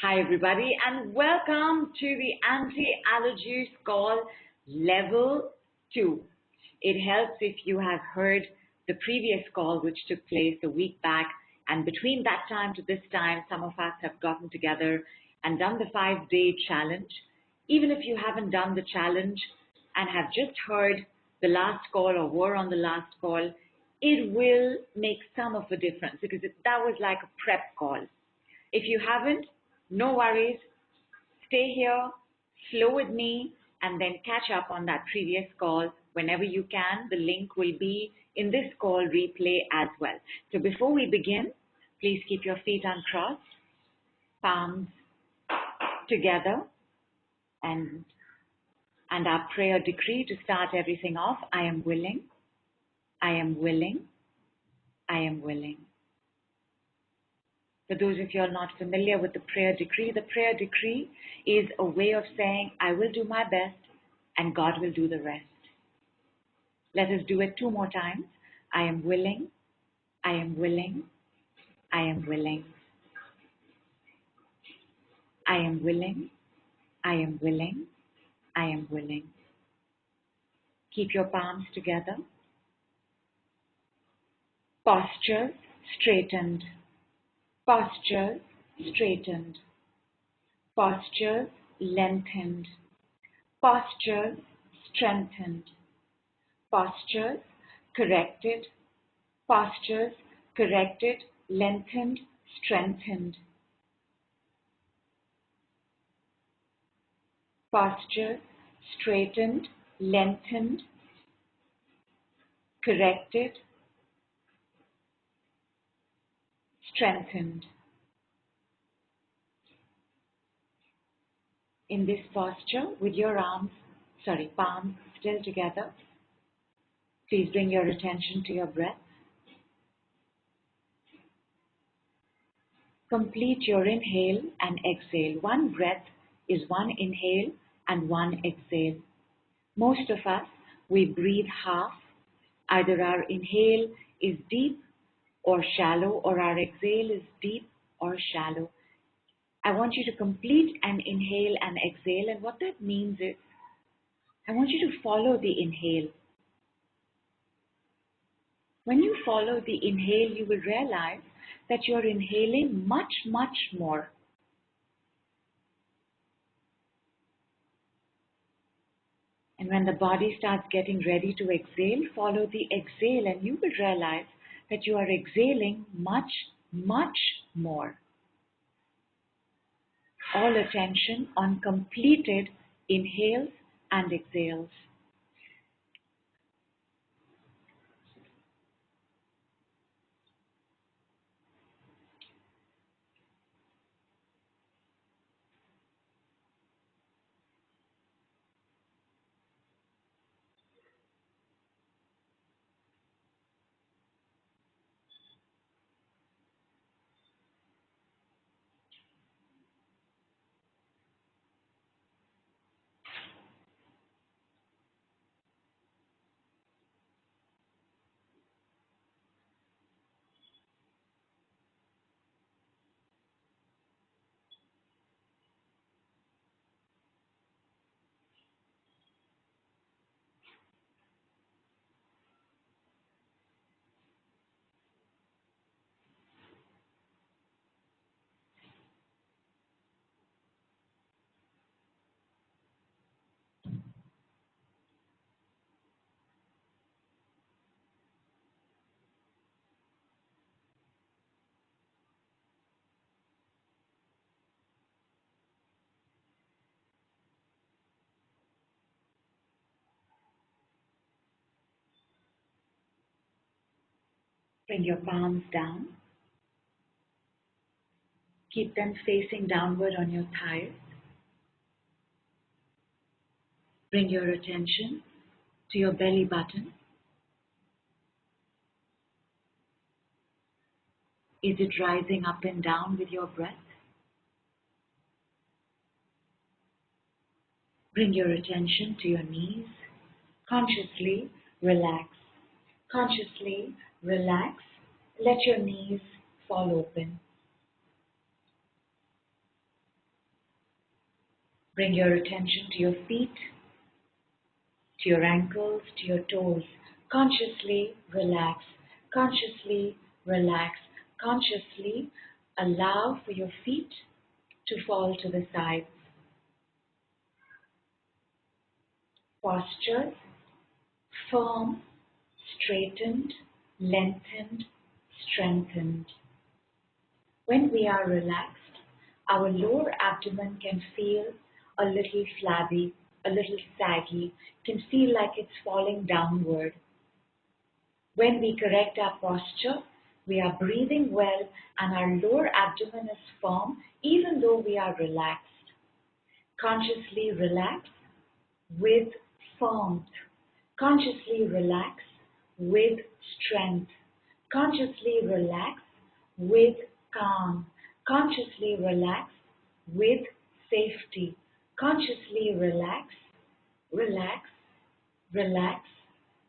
Hi everybody and welcome to the Anti-Allergy call level 2. It helps if you have heard the previous call which took place a week back, and between that time to this time some of us have gotten together and done the 5-day challenge. Even if you haven't done the challenge and have just heard the last call or were on the last call, it will make some of a difference because that was like a prep call. If you haven't, no worries, stay here, flow with me, and then catch up on that previous call whenever you can. The link will be in this call replay as well. So before we begin, please keep your feet uncrossed, palms together, and our prayer decree to start everything off. I am willing, I am willing, I am willing. For those of you are not familiar with the prayer decree is a way of saying, I will do my best and God will do the rest. Let us do it 2 more times. I am willing, I am willing, I am willing. I am willing, I am willing, I am willing. Keep your palms together. Posture straightened. Posture straightened. Posture lengthened. Posture strengthened. Postures corrected. Postures corrected, lengthened, strengthened. Posture straightened, lengthened, corrected, strengthened. In this posture, with your palms still together, please bring your attention to your breath. Complete your inhale and exhale. One breath is 1 inhale and 1 exhale. Most of us, we breathe half. Either our inhale is deep or shallow, or our exhale is deep or shallow. I want you to complete an inhale and exhale, and what that means is I want you to follow the inhale. When you follow the inhale, you will realize that you're inhaling much, much more. And when the body starts getting ready to exhale, follow the exhale, and you will realize that you are exhaling much, much more. All attention on completed inhales and exhales. Bring your palms down. Keep them facing downward on your thighs. Bring your attention to your belly button. Is it rising up and down with your breath? Bring your attention to your knees. Consciously relax. Consciously relax. Let your knees fall open. Bring your attention to your feet, to your ankles, to your toes. Consciously relax, consciously relax, consciously allow for your feet to fall to the sides. Posture, firm, straightened, lengthened, strengthened. When we are relaxed, our lower abdomen can feel a little flabby, a little saggy, can feel like it's falling downward. When we correct our posture, we are breathing well and our lower abdomen is firm even though we are relaxed. Consciously relax with warmth. Consciously relax with strength. Consciously relax with calm. Consciously relax with safety. Consciously relax, relax, relax,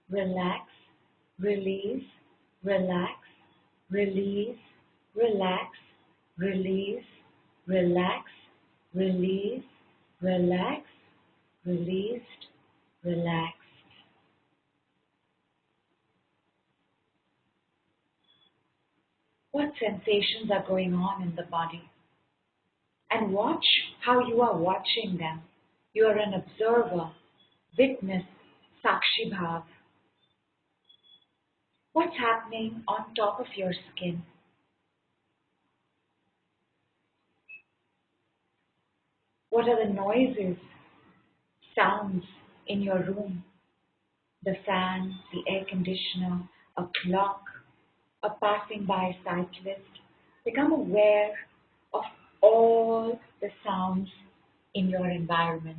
relax, release, relax, release, relax, release, relax, release, relax, released, relaxed. What sensations are going on in the body? And watch how you are watching them. You are an observer, witness, Sakshi Bhav. What's happening on top of your skin? What are the noises, sounds in your room? The fan, the air conditioner, a clock, a passing by cyclist. Become aware of all the sounds in your environment.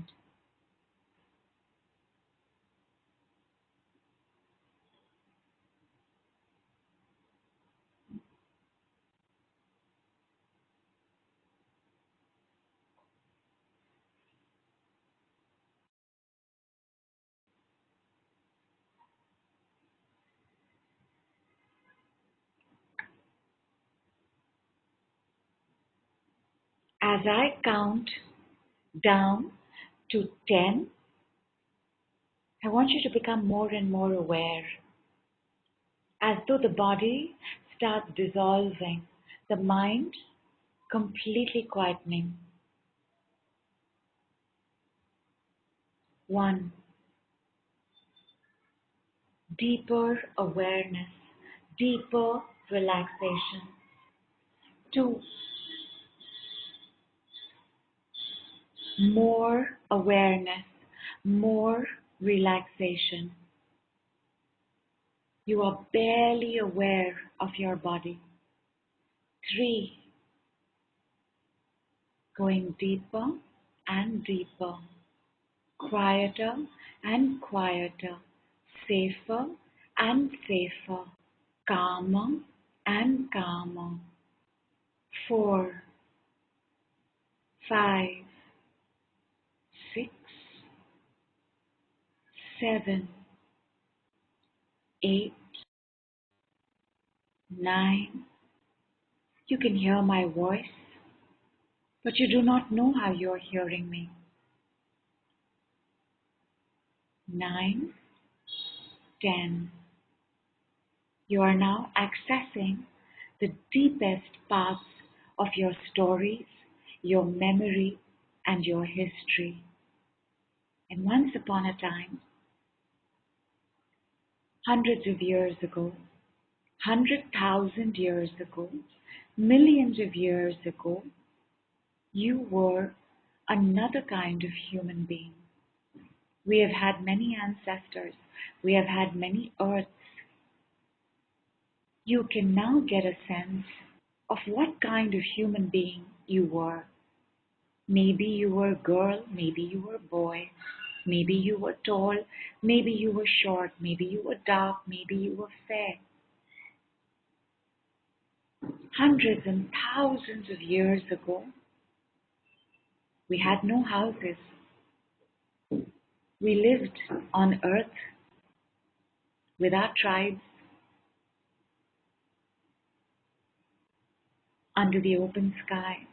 As I count down to 10, I want you to become more and more aware, as though the body starts dissolving, the mind completely quietening. 1. Deeper awareness, deeper relaxation. 2. More awareness, more relaxation. You are barely aware of your body. 3. Going deeper and deeper, quieter and quieter, safer and safer, calmer and calmer. 4, 5, 6, 7, 8, 9. You can hear my voice, but you do not know how you are hearing me. 9, 10. You are now accessing the deepest parts of your stories, your memory, and your history. And once upon a time, hundreds of years ago, 100,000 years ago, millions of years ago, you were another kind of human being. We have had many ancestors. We have had many earths. You can now get a sense of what kind of human being you were. Maybe you were a girl, maybe you were a boy, maybe you were tall, maybe you were short, maybe you were dark, maybe you were fair. Hundreds and thousands of years ago, we had no houses. We lived on earth with our tribes under the open sky.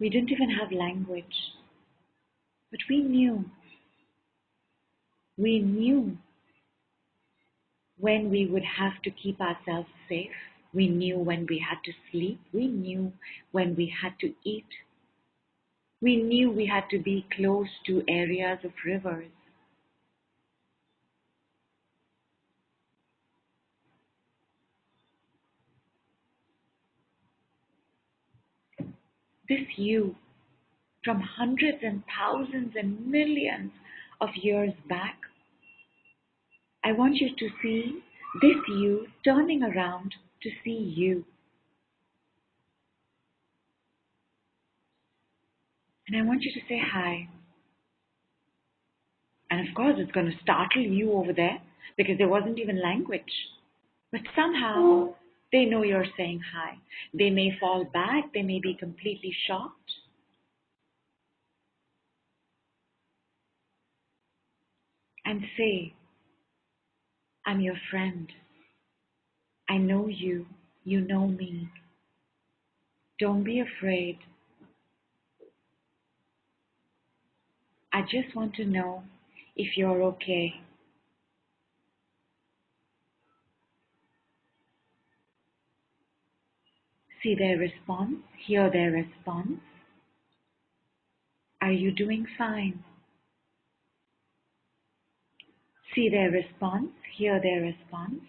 We didn't even have language, but we knew. We knew when we would have to keep ourselves safe. We knew when we had to sleep. We knew when we had to eat. We knew we had to be close to areas of rivers. This you, from hundreds and thousands and millions of years back, I want you to see this you turning around to see you. And I want you to say hi. And of course, it's going to startle you over there because there wasn't even language. But somehow they know you're saying hi. They may fall back, they may be completely shocked. And say, I'm your friend. I know you. You know me. Don't be afraid. I just want to know if you're okay. See their response. Hear their response. Are you doing fine? See their response. Hear their response.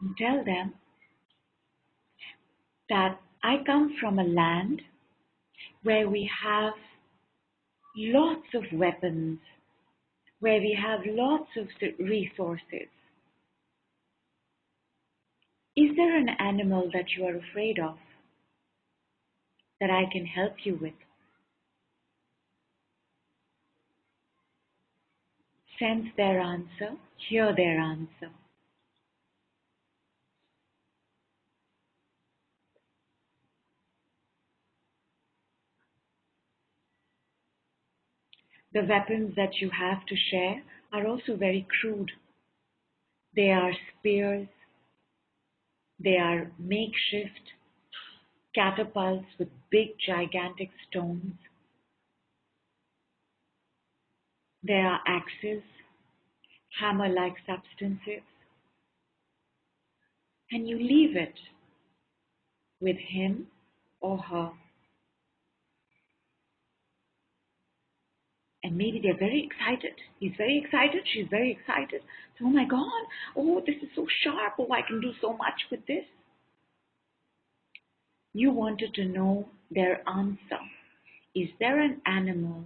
And tell them that I come from a land where we have lots of weapons, where we have lots of resources. Is there an animal that you are afraid of that I can help you with? Sense their answer, hear their answer. The weapons that you have to share are also very crude. They are spears, they are makeshift catapults with big gigantic stones. There are axes, hammer-like substances, and you leave it with him or her. And maybe they're very excited. He's very excited, she's very excited. So, oh my God, oh, this is so sharp. Oh, I can do so much with this. You wanted to know their answer. Is there an animal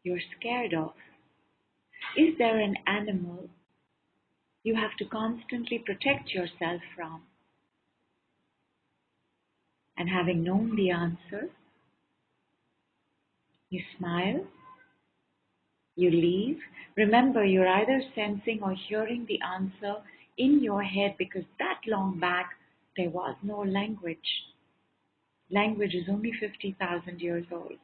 you're scared of? Is there an animal you have to constantly protect yourself from? And having known the answer, you smile, you leave. Remember, you're either sensing or hearing the answer in your head because that long back there was no language. Language is only 50,000 years old.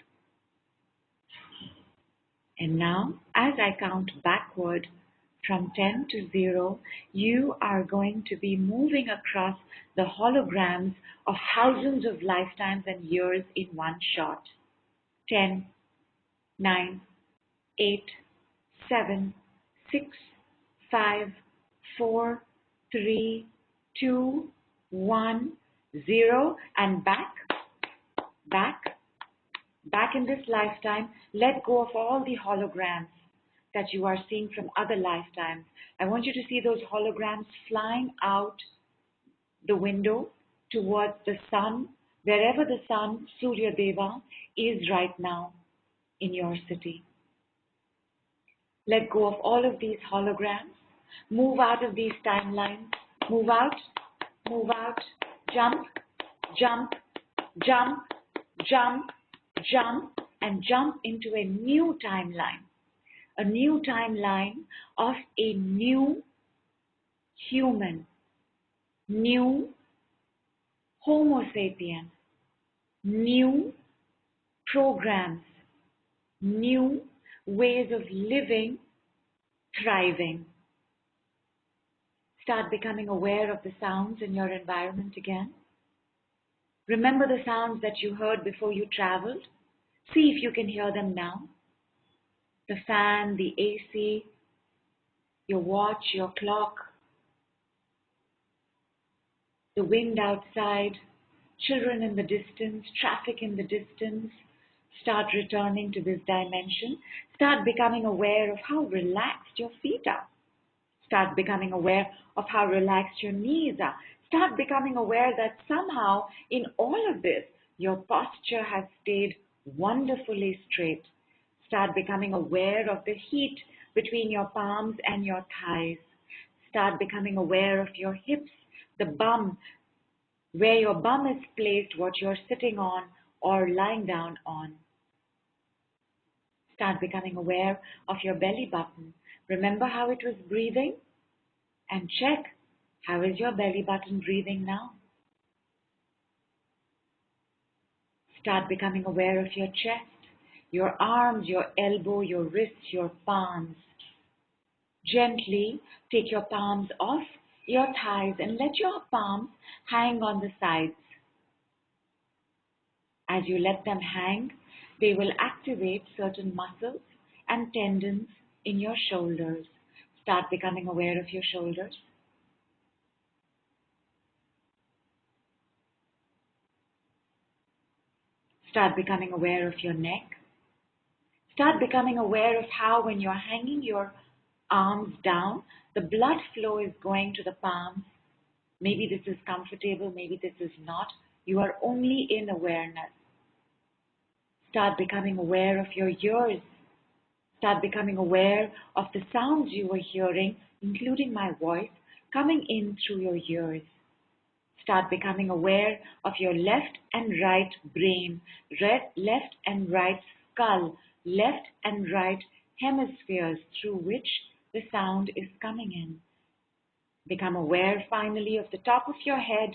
And now, as I count backward from 10 to 0, you are going to be moving across the holograms of thousands of lifetimes and years in one shot. 10, 9, 8, 7, 6, 5, 4, 3, 2, 1, 0, and back, back in this lifetime. Let go of all the holograms that you are seeing from other lifetimes. I want you to see those holograms flying out the window towards the sun, wherever the sun, Surya Deva, is right now in your city. Let go of all of these holograms. Move out of these timelines. Move out, jump, jump, jump, jump, jump, and jump into a new timeline. A new timeline of a new human, new Homo sapien, new programs, new ways of living thriving. Start becoming aware of the sounds in your environment again. Remember the sounds that you heard before you traveled. See if you can hear them now. The fan, the AC, your watch, your clock, the wind outside, children in the distance, traffic in the distance. Start returning to this dimension. Start becoming aware of how relaxed your feet are. Start becoming aware of how relaxed your knees are. Start becoming aware that somehow in all of this, your posture has stayed wonderfully straight. Start becoming aware of the heat between your palms and your thighs. Start becoming aware of your hips, the bum, where your bum is placed, what you're sitting on or lying down on. Start becoming aware of your belly button. Remember how it was breathing? And check, how is your belly button breathing now? Start becoming aware of your chest, your arms, your elbow, your wrists, your palms. Gently take your palms off your thighs and let your palms hang on the sides. As you let them hang, they will activate certain muscles and tendons in your shoulders. Start becoming aware of your shoulders. Start becoming aware of your neck. Start becoming aware of how when you're hanging your arms down, the blood flow is going to the palms. Maybe this is comfortable, maybe this is not. You are only in awareness. Start becoming aware of your ears. Start becoming aware of the sounds you were hearing, including my voice, coming in through your ears. Start becoming aware of your left and right brain, left and right skull, left and right hemispheres through which the sound is coming in. Become aware finally of the top of your head,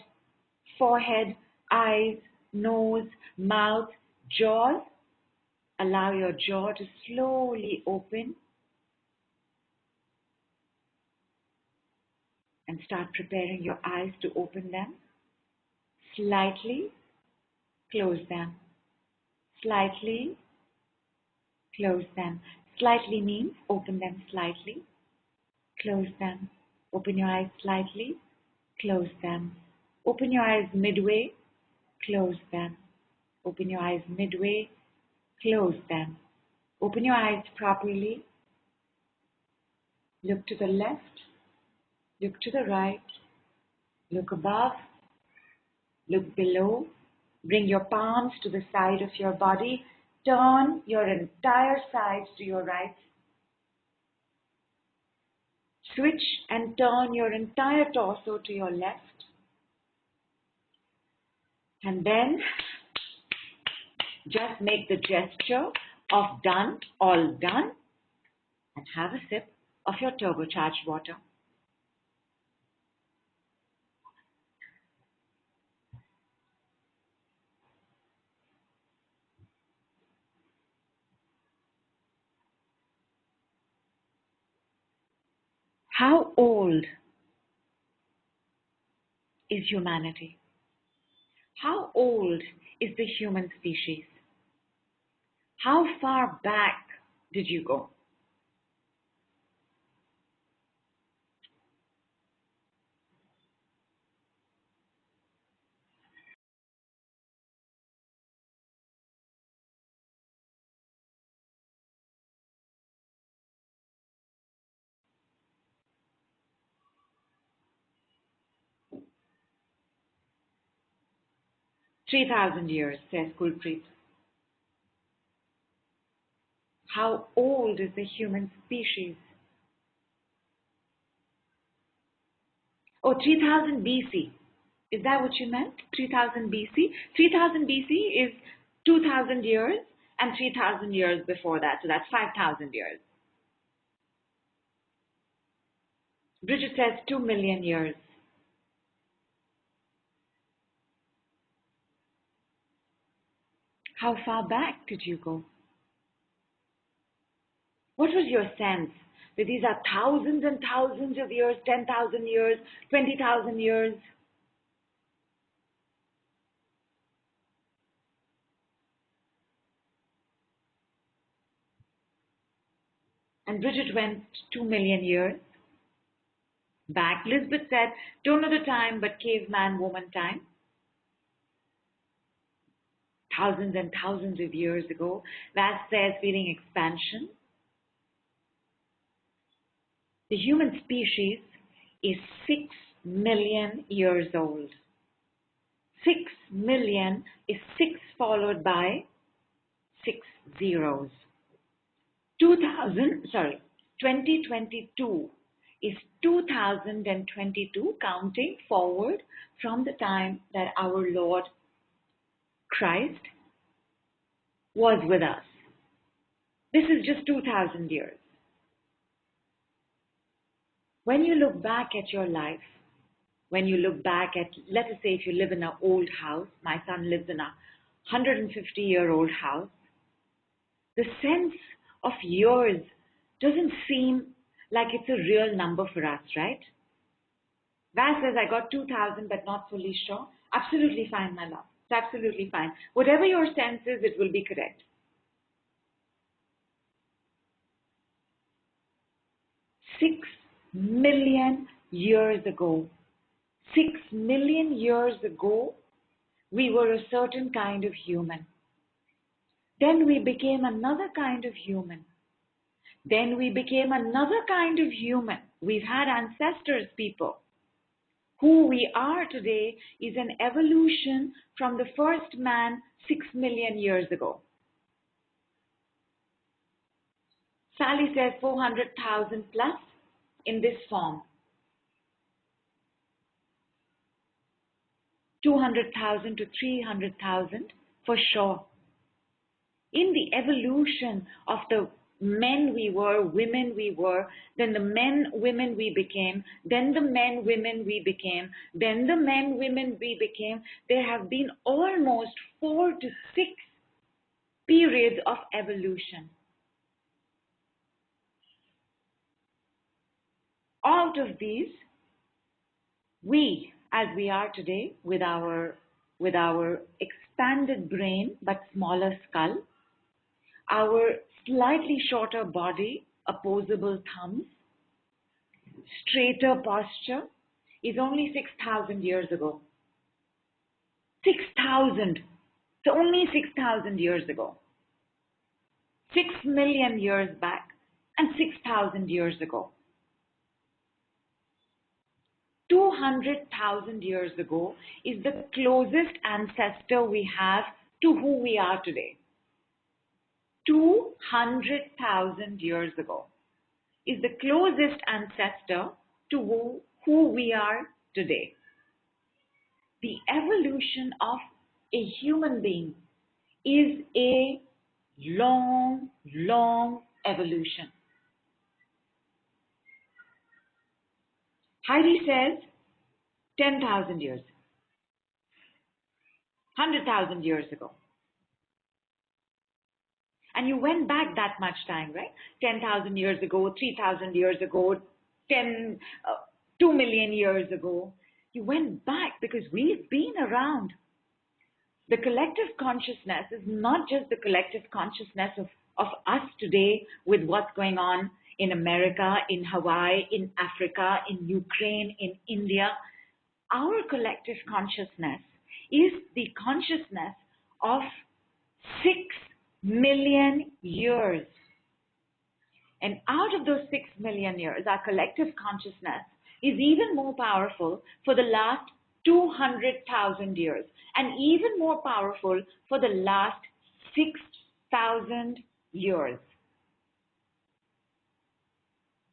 forehead, eyes, nose, mouth, jaws. Allow your jaw to slowly open and start preparing your eyes to open them. Slightly close them. Slightly close them. Slightly means open them slightly. Close them. Open your eyes slightly. Close them. Open your eyes midway. Close them. Open your eyes midway. Close them. Open your eyes properly. Look to the left. Look to the right. Look above. Look below. Bring your palms to the side of your body. Turn your entire sides to your right. Switch and turn your entire torso to your left. And then just make the gesture of done, all done, and have a sip of your turbocharged water. How old is humanity? How old is the human species? How far back did you go? "3,000 years," says Gurpreet. How old is the human species? Oh, 3000 BC. Is that what you meant? 3000 BC? 3000 BC is 2000 years and 3000 years before that. So that's 5000 years. Bridget says 2 million years. How far back did you go? What was your sense So these are thousands and thousands of years, 10,000 years, 20,000 years. And Bridget went 2 million years back. Lisbeth said, don't know the time, but caveman woman time. Thousands and thousands of years ago. Vas says, feeling expansion. The human species is 6 million years old. 6 million is 6 followed by 6 zeros. 2022 is 2022, counting forward from the time that our Lord Christ was with us. This is just 2,000 years. When you look back at your life, when you look back at, let us say if you live in an old house, my son lives in a 150-year-old house, the sense of years doesn't seem like it's a real number for us, right? Vas says, I got 2,000 but not fully sure. Absolutely fine, my love. It's absolutely fine. Whatever your sense is, it will be correct. 6 million years ago. 6 million years ago, we were a certain kind of human. Then we became another kind of human. Then we became another kind of human. We've had ancestors, people. Who we are today is an evolution from the first man 6 million years ago. Sally says 400,000 plus in this form. 200,000 to 300,000 for sure. In the evolution of the men we were, women we were, then the men, women we became, then the men, women we became, then the men, women we became, there have been almost 4 to 6 periods of evolution. Out of these, we, as we are today, with our expanded brain but smaller skull, our slightly shorter body, opposable thumbs, straighter posture, is only 6,000 years ago. 6,000. So only 6,000 years ago. 6 million years back and 6,000 years ago. 200,000 years ago is the closest ancestor we have to who we are today. 200,000 years ago is the closest ancestor to who we are today. The evolution of a human being is a long, long evolution. Heidi says 10,000 years, 100,000 years ago. And you went back that much time, right? 10,000 years ago, 3,000 years ago, 2 million years ago. You went back because we've been around. The collective consciousness is not just the collective consciousness of us today with what's going on in America, in Hawaii, in Africa, in Ukraine, in India. Our collective consciousness is the consciousness of 6 million years. And out of those 6 million years, our collective consciousness is even more powerful for the last 200,000 years, and even more powerful for the last 6,000 years.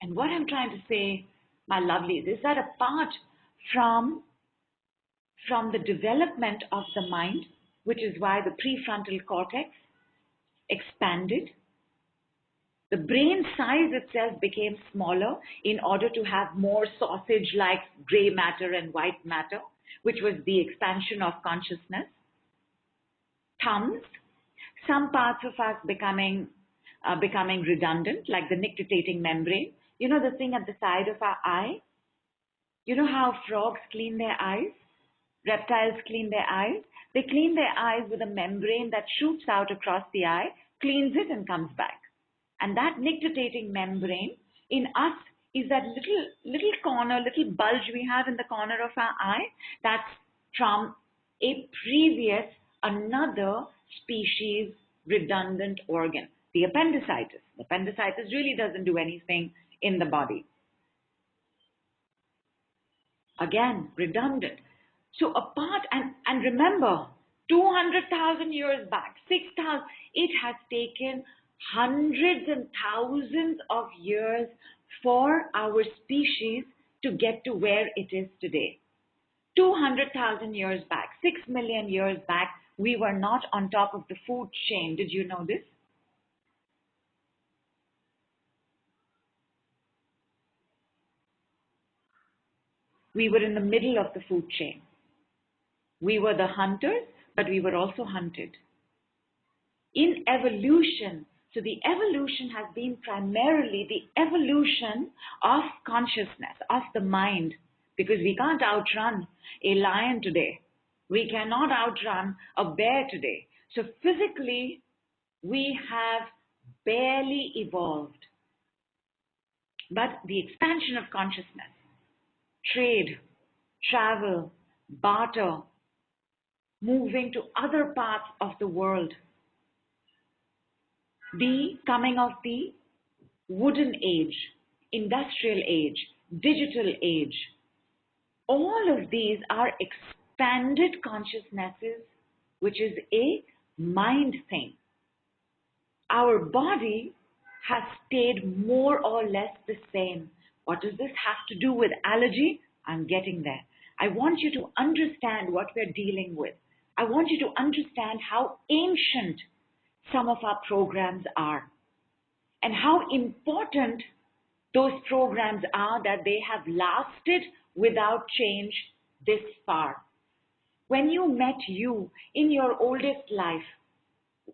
And what I'm trying to say, my lovelies, is that apart from the development of the mind, which is why the prefrontal cortex expanded, the brain size itself became smaller in order to have more sausage-like gray matter and white matter, which was the expansion of consciousness. Thumbs, some parts of us becoming redundant, like the nictitating membrane, You know the thing at the side of our eye? You know how frogs clean their eyes? Reptiles clean their eyes? They clean their eyes with a membrane that shoots out across the eye, cleans it and comes back. And that nictitating membrane in us is that little corner, little bulge we have in the corner of our eye. That's from a previous, another species redundant organ, the appendicitis. The appendicitis really doesn't do anything in the body. Again, redundant. So apart, and remember, 200,000 years back, 6,000, it has taken hundreds and thousands of years for our species to get to where it is today. 200,000 years back, 6 million years back, we were not on top of the food chain. Did you know this? We were in the middle of the food chain. We were the hunters, but we were also hunted. In evolution, so the evolution has been primarily the evolution of consciousness, of the mind, because we can't outrun a lion today. We cannot outrun a bear today. So physically, we have barely evolved. But the expansion of consciousness, trade, travel, barter, moving to other parts of the world, the coming of the wooden age, industrial age, digital age, all of these are expanded consciousnesses, which is a mind thing. Our body has stayed more or less the same. What does this have to do with allergy? I'm getting there. I want you to understand what we're dealing with. I want you to understand how ancient some of our programs are and how important those programs are that they have lasted without change this far. When you met you in your oldest life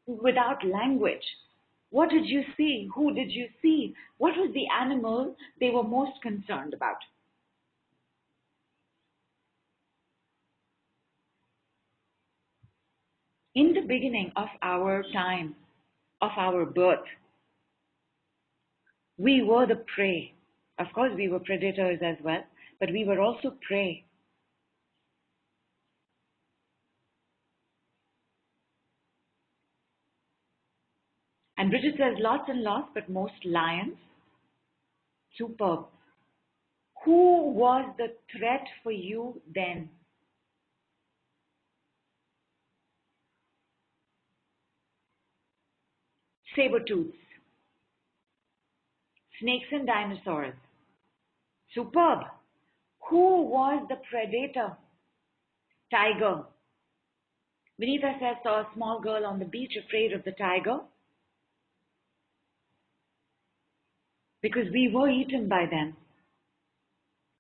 without language, what did you see? Who did you see? What was the animal they were most concerned about? In the beginning of our time, of our birth, we were the prey. Of course, we were predators as well, but we were also prey. And Bridget says lots and lots, but most lions. Superb. Who was the threat for you then? Saber-tooths, snakes and dinosaurs. Superb. Who was the predator? Tiger. Vinita says, saw a small girl on the beach afraid of the tiger. Because we were eaten by them.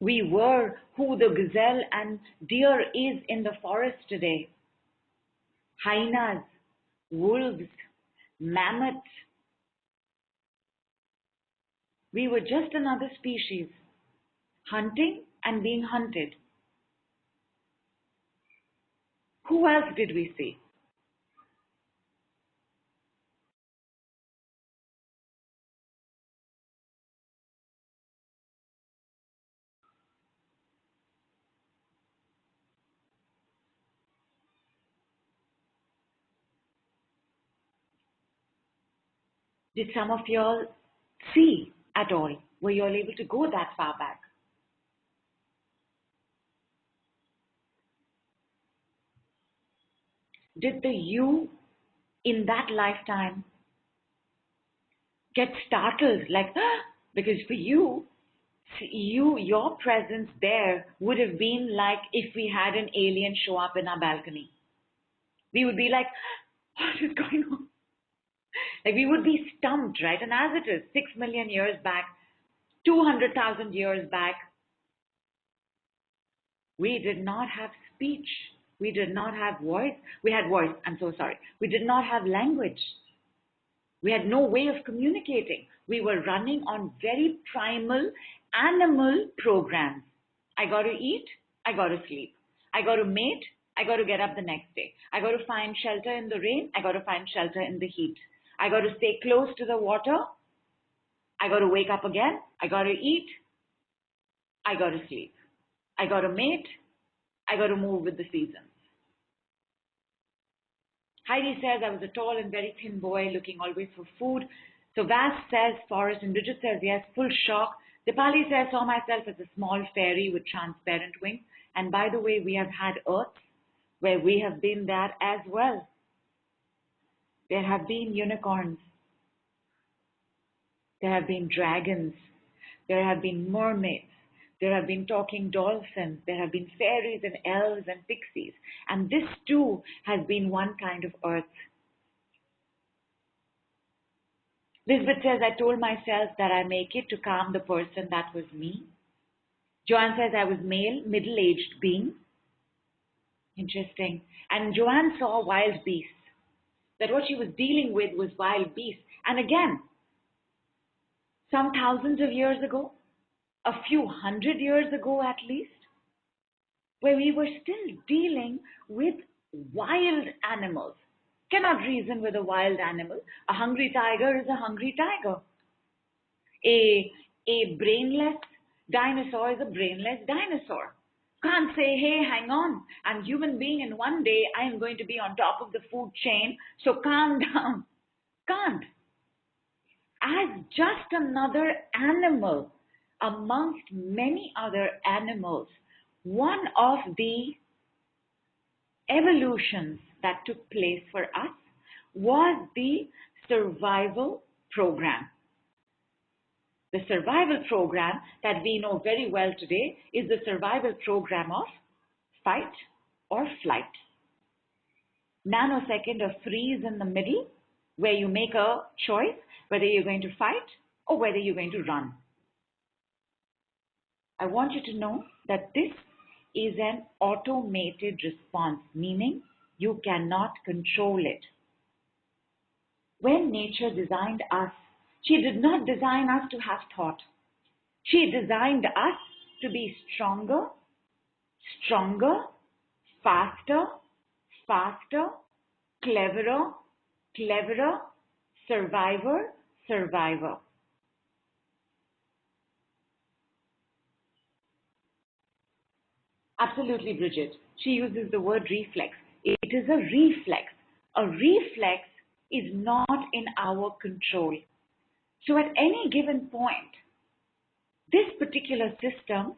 We were who the gazelle and deer is in the forest today. Hyenas, wolves, mammoths. We were just another species, hunting and being hunted. Who else did we see? Did some of y'all see at all? Were you all able to go that far back? Did the you in that lifetime get startled like, ah, because for you, your presence there would have been like if we had an alien show up in our balcony. We would be like, what is going on? Like we would be stumped, right? And as it is, 6 million years back, 200,000 years back, we did not have speech. We did not have voice. We had voice, I'm so sorry. We did not have language. We had no way of communicating. We were running on very primal animal programs. I got to eat, I got to sleep. I got to mate, I got to get up the next day. I got to find shelter in the rain, I got to find shelter in the heat. I got to stay close to the water. I got to wake up again. I got to eat. I got to sleep. I got to mate. I got to move with the seasons. Heidi says, I was a tall and very thin boy looking always for food. So Vas says, Forrest, and Bridget says, yes, full shock. Dipali says, saw myself as a small fairy with transparent wings. And by the way, we have had Earths where we have been that as well. There have been unicorns. There have been dragons. There have been mermaids. There have been talking dolphins. There have been fairies and elves and pixies. And this too has been one kind of earth. Lisbeth says, I told myself that I make it to calm the person that was me. Joanne says, I was male, middle-aged being. Interesting. And Joanne saw wild beasts. That what she was dealing with was wild beasts. And again, some thousands of years ago, a few hundred years ago at least, where we were still dealing with wild animals. Cannot reason with a wild animal. A hungry tiger is a hungry tiger. A brainless dinosaur is a brainless dinosaur. Can't say, hey, hang on, I'm a human being and one day I am going to be on top of the food chain, so calm down. Can't. As just another animal amongst many other animals, one of the evolutions that took place for us was the survival program. The survival program that we know very well today is the survival program of fight or flight. Nanosecond of freeze in the middle, where you make a choice whether you're going to fight or whether you're going to run. I want you to know that this is an automated response, meaning you cannot control it. When nature designed us, she did not design us to have thought. She designed us to be stronger, faster, cleverer, survivor. Absolutely, Bridget. She uses the word reflex. It is a reflex. A reflex is not in our control. So at any given point, this particular system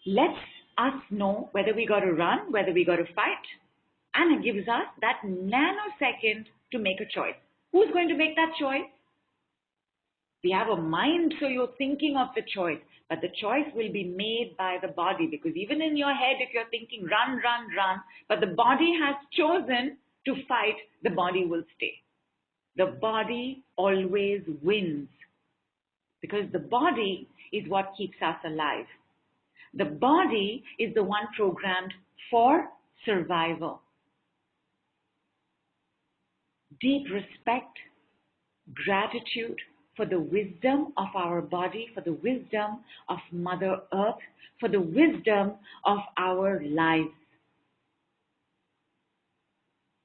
lets us know whether we got to run, whether we got to fight, and it gives us that nanosecond to make a choice. Who's going to make that choice? We have a mind, so you're thinking of the choice, but the choice will be made by the body, because even in your head, if you're thinking run, but the body has chosen to fight, the body will stay. The body always wins, because the body is what keeps us alive. The body is the one programmed for survival. Deep respect, gratitude for the wisdom of our body, for the wisdom of Mother Earth, for the wisdom of our lives.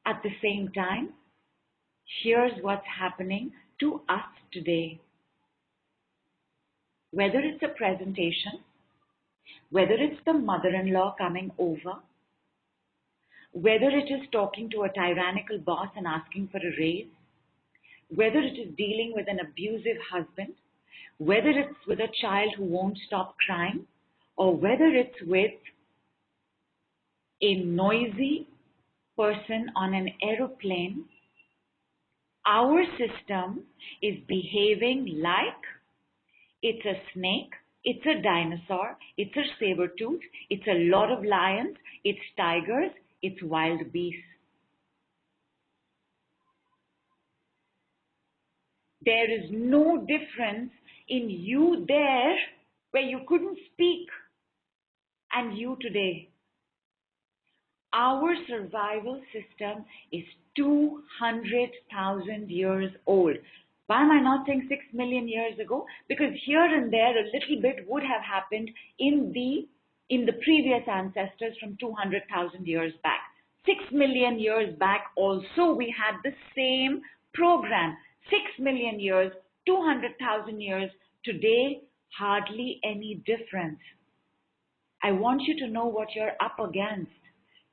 At the same time, here's what's happening to us today. Whether it's a presentation, whether it's the mother-in-law coming over, whether it is talking to a tyrannical boss and asking for a raise, whether it is dealing with an abusive husband, whether it's with a child who won't stop crying, or whether it's with a noisy person on an aeroplane, our system is behaving like it's a snake, it's a dinosaur, it's a saber-tooth, it's a lot of lions, it's tigers, it's wild beasts. There is no difference in you there where you couldn't speak and you today. Our survival system is 200,000 years old. Why am I not saying 6 million years ago? Because here and there a little bit would have happened in the previous ancestors from 200,000 years back. 6 million years back also we had the same program. 6 million years, 200,000 years, today hardly any difference. I want you to know what you're up against.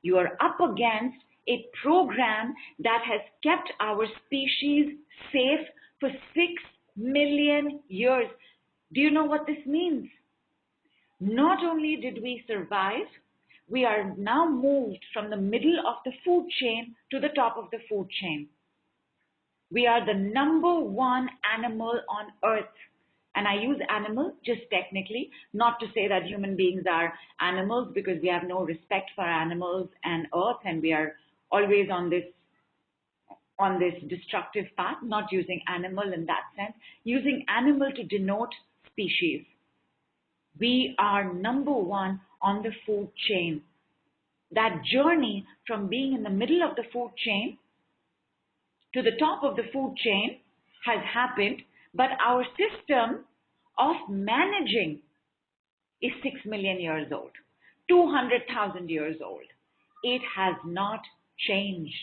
You are up against a program that has kept our species safe for 6 million years. Do you know what this means? Not only did we survive, we are now moved from the middle of the food chain to the top of the food chain. We are the number one animal on earth. And I use animal just technically, not to say that human beings are animals, because we have no respect for animals and earth, and we are always on this destructive path, not using animal in that sense, using animal to denote species. We are number one on the food chain. That journey from being in the middle of the food chain to the top of the food chain has happened, but our system of managing is 6 million years old, 200,000 years old. It has not changed.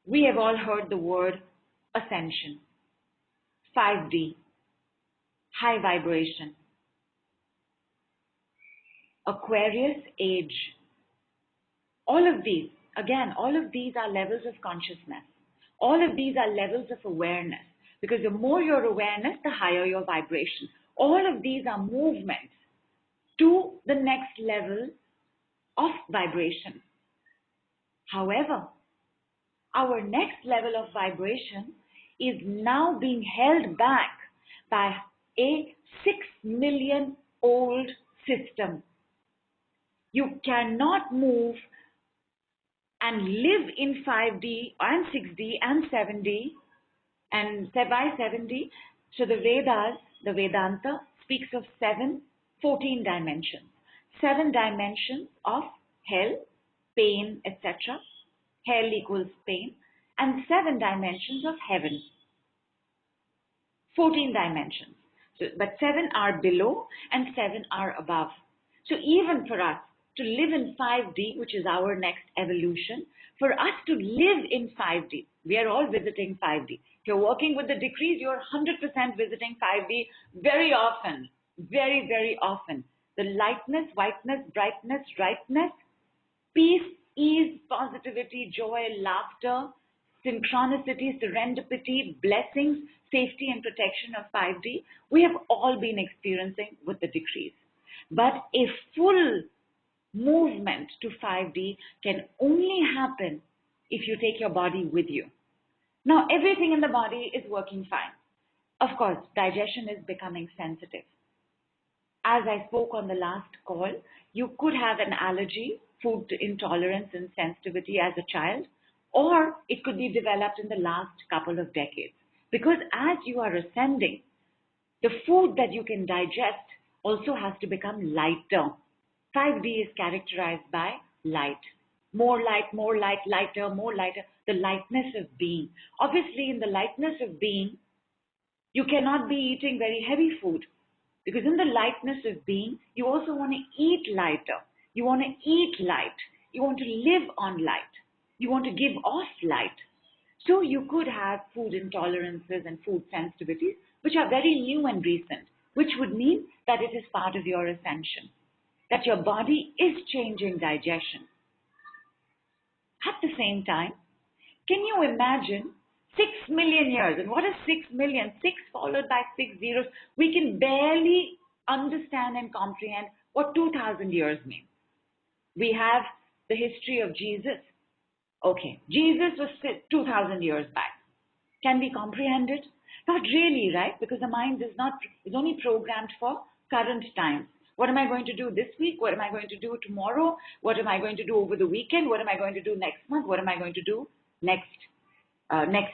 We have all heard the word ascension, 5D, high vibration, Aquarius age. All of these, again, all of these are levels of consciousness. All of these are levels of awareness, because the more your awareness, the higher your vibration. All of these are movements to the next level of vibration. However, our next level of vibration is now being held back by a 6 million old system. You cannot move and live in 5D and 6D and 7D and by 7D. So the Vedas, the Vedanta speaks of 14 dimensions. 7 dimensions of hell, pain, etc. Hell equals pain. And 7 dimensions of heaven. 14 dimensions. So, but 7 are below and 7 are above. So even for us to live in 5D, which is our next evolution, for us to live in 5D, we are all visiting 5D. If you're working with the decrees, you're 100% visiting 5D very often, very, very often. The lightness, whiteness, brightness, rightness, peace, ease, positivity, joy, laughter, synchronicity, serendipity, blessings, safety and protection of 5D, we have all been experiencing with the decrees. But a full movement to 5D can only happen if you take your body with you. Now, everything in the body is working fine. Of course, digestion is becoming sensitive. As I spoke on the last call, you could have an allergy, food intolerance and sensitivity as a child, or it could be developed in the last couple of decades. Because as you are ascending, the food that you can digest also has to become lighter. 5D is characterized by light. More light, lighter, more lighter. The lightness of being. Obviously, in the lightness of being, you cannot be eating very heavy food. Because in the lightness of being, you also want to eat lighter. You want to eat light. You want to live on light. You want to give off light. So you could have food intolerances and food sensitivities, which are very new and recent, which would mean that it is part of your ascension, that your body is changing digestion. At the same time, can you imagine 6 million years? And what is 6 million? 6 followed by 6 zeros. We can barely understand and comprehend what 2,000 years means. We have the history of Jesus. Okay, Jesus was 2,000 years back. Can we comprehend it? Not really, right? Because the mind is only programmed for current times. What am I going to do this week? What am I going to do tomorrow? What am I going to do over the weekend? What am I going to do next month? What am I going to do next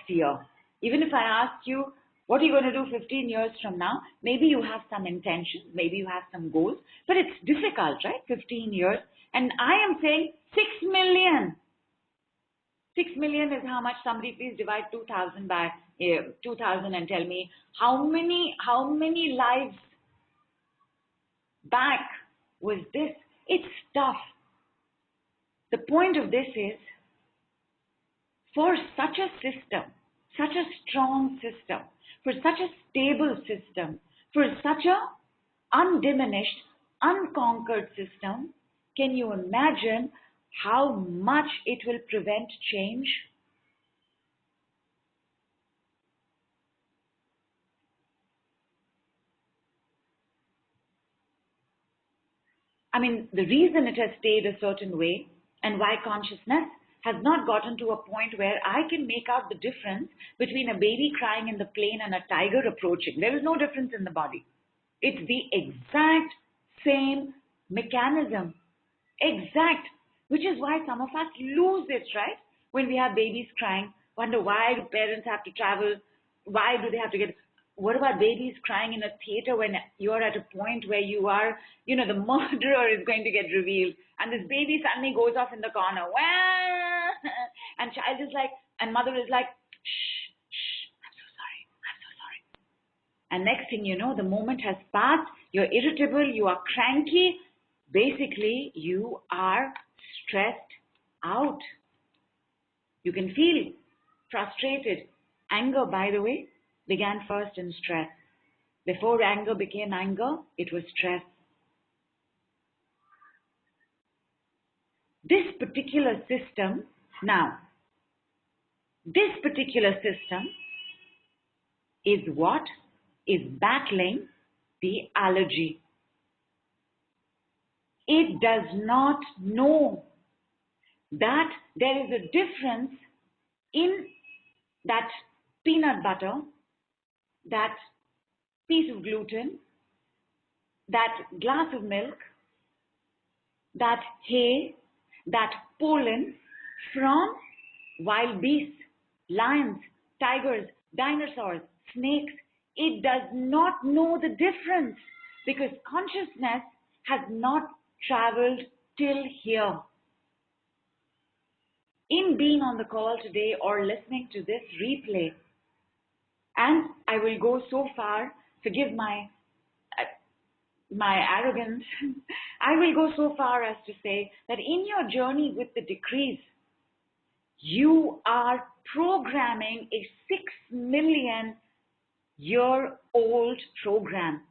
year? Even if I ask you What are you going to do 15 years from now? Maybe you have some intentions, maybe you have some goals, but it's difficult, right? 15 years. And I am saying 6 million. 6 million is how much. Somebody please divide 2,000 by 2,000 and tell me how many lives back was this. It's tough. The point of this is, for such a system, such a strong system, for such a stable system, for such a undiminished, unconquered system, can you imagine how much it will prevent change? I mean, the reason it has stayed a certain way and why consciousness has not gotten to a point where I can make out the difference between a baby crying in the plane and a tiger approaching. There is no difference in the body. It's the exact same mechanism. Exact. Which is why some of us lose it, right? When we have babies crying, wonder why do parents have to travel? Why do they have to get... What about babies crying in a theater when you're at a point where you are, the murderer is going to get revealed, and this baby suddenly goes off in the corner, wah! And child is like, and mother is like, shh, shh, I'm so sorry, I'm so sorry. And next thing you know, the moment has passed, you're irritable, you are cranky, basically you are stressed out. You can feel frustrated. Anger, by the way, began first in stress. Before anger became anger, it was stress. This particular system is what is battling the allergy. It does not know that there is a difference in that peanut butter, that piece of gluten, that glass of milk, that hay, that pollen from wild beasts, lions, tigers, dinosaurs, snakes. It does not know the difference because consciousness has not traveled till here. In being on the call today or listening to this replay, and I will go so far, forgive my arrogance, I will go so far as to say that in your journey with the decrees, you are programming a 6 million year old program.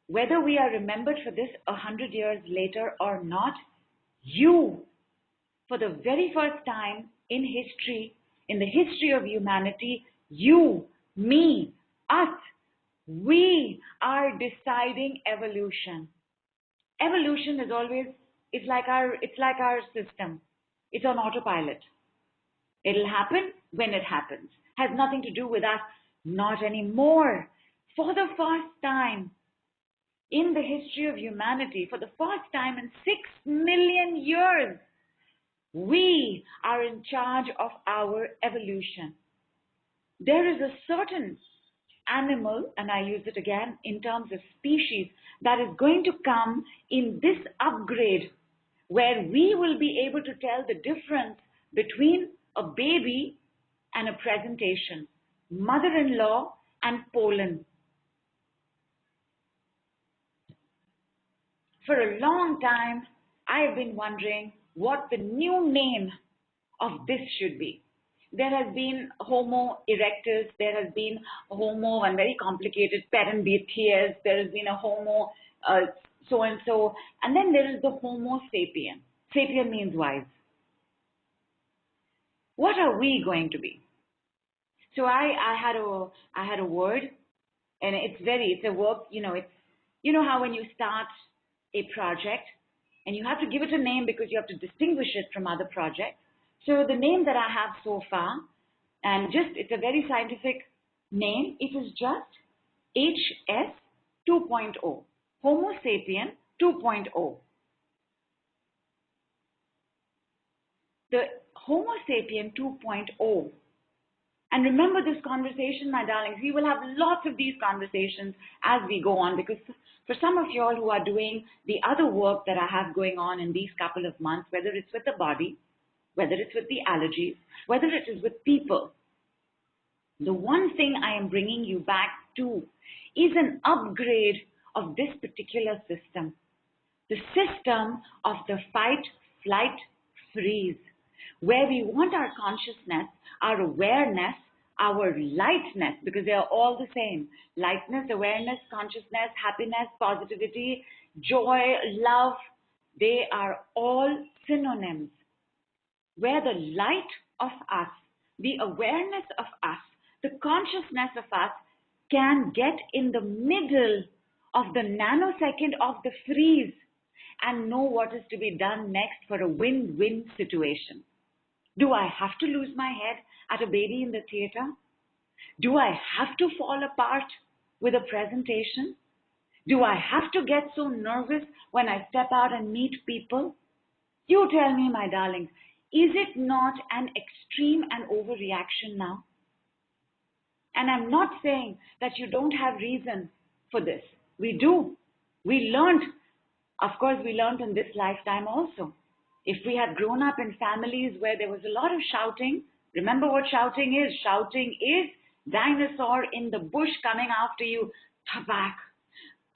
Whether we are remembered for this 100 years later or not, you, for the very first time in history, in the history of humanity, you, me, us, we are deciding evolution. Evolution is always, it's like our system. It's on autopilot. It'll happen when it happens. Has nothing to do with us. Not anymore. For the first time in the history of humanity, for the first time in 6 million years, we are in charge of our evolution. There is a certain animal, and I use it again in terms of species, that is going to come in this upgrade where we will be able to tell the difference between a baby and a presentation, mother-in-law and pollen. For a long time, I have been wondering what the new name of this should be. There has been Homo erectus, there has been Homo, and very complicated, Parentheus, there has been a Homo so-and-so, and then there is the Homo sapien. Sapien means wise. What are we going to be? So I had a word, and it's a work, how when you start a project, and you have to give it a name because you have to distinguish it from other projects. So the name that I have so far, and it's a very scientific name, it is just HS 2.0, Homo sapien 2.0. The Homo sapien 2.0 And remember this conversation, my darlings. We will have lots of these conversations as we go on, because for some of you all who are doing the other work that I have going on in these couple of months, whether it's with the body, whether it's with the allergies, whether it is with people, the one thing I am bringing you back to is an upgrade of this particular system. The system of the fight, flight, freeze, where we want our consciousness, our awareness, our lightness, because they are all the same. Lightness, awareness, consciousness, happiness, positivity, joy, love, they are all synonyms. Where the light of us, the awareness of us, the consciousness of us can get in the middle of the nanosecond of the freeze and know what is to be done next for a win-win situation. Do I have to lose my head at a baby in the theater? Do I have to fall apart with a presentation? Do I have to get so nervous when I step out and meet people? You tell me, my darlings, is it not an extreme and overreaction now? And I'm not saying that you don't have reason for this. We do. We learned, of course, we learned in this lifetime also. If we had grown up in families where there was a lot of shouting, remember what shouting is. Shouting is dinosaur in the bush coming after you. Tapak,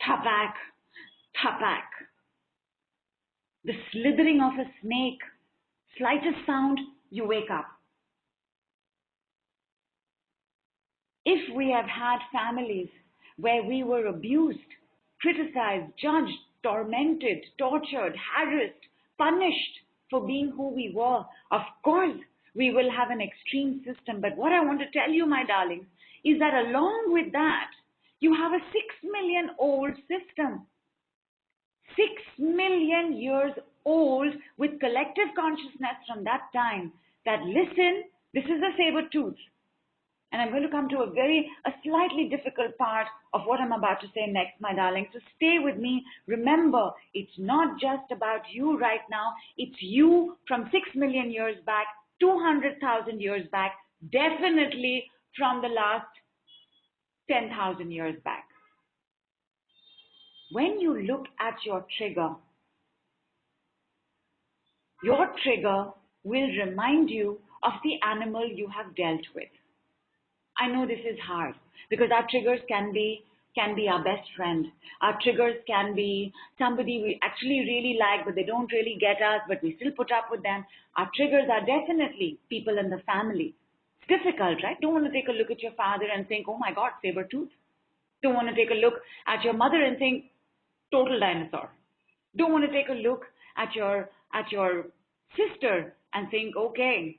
tapak, tapak. The slithering of a snake. Slightest sound, you wake up. If we have had families where we were abused, criticized, judged, tormented, tortured, harassed, punished for being who we were, of course we will have an extreme system. But what I want to tell you, my darlings, is that along with that, you have a 6 million-old system. 6 million years old with collective consciousness from that time that, listen, this is a saber tooth. And I'm going to come to a slightly difficult part of what I'm about to say next, my darling. So stay with me. Remember, it's not just about you right now. It's you from 6 million years back, 200,000 years back, definitely from the last 10,000 years back. When you look at your trigger will remind you of the animal you have dealt with. I know this is hard because our triggers can be our best friend. Our triggers can be somebody we actually really like, but they don't really get us, but we still put up with them. Our triggers are definitely people in the family. It's difficult, right? Don't want to take a look at your father and think, oh my God, saber tooth. Don't want to take a look at your mother and think, total dinosaur. Don't want to take a look at your sister and think, okay,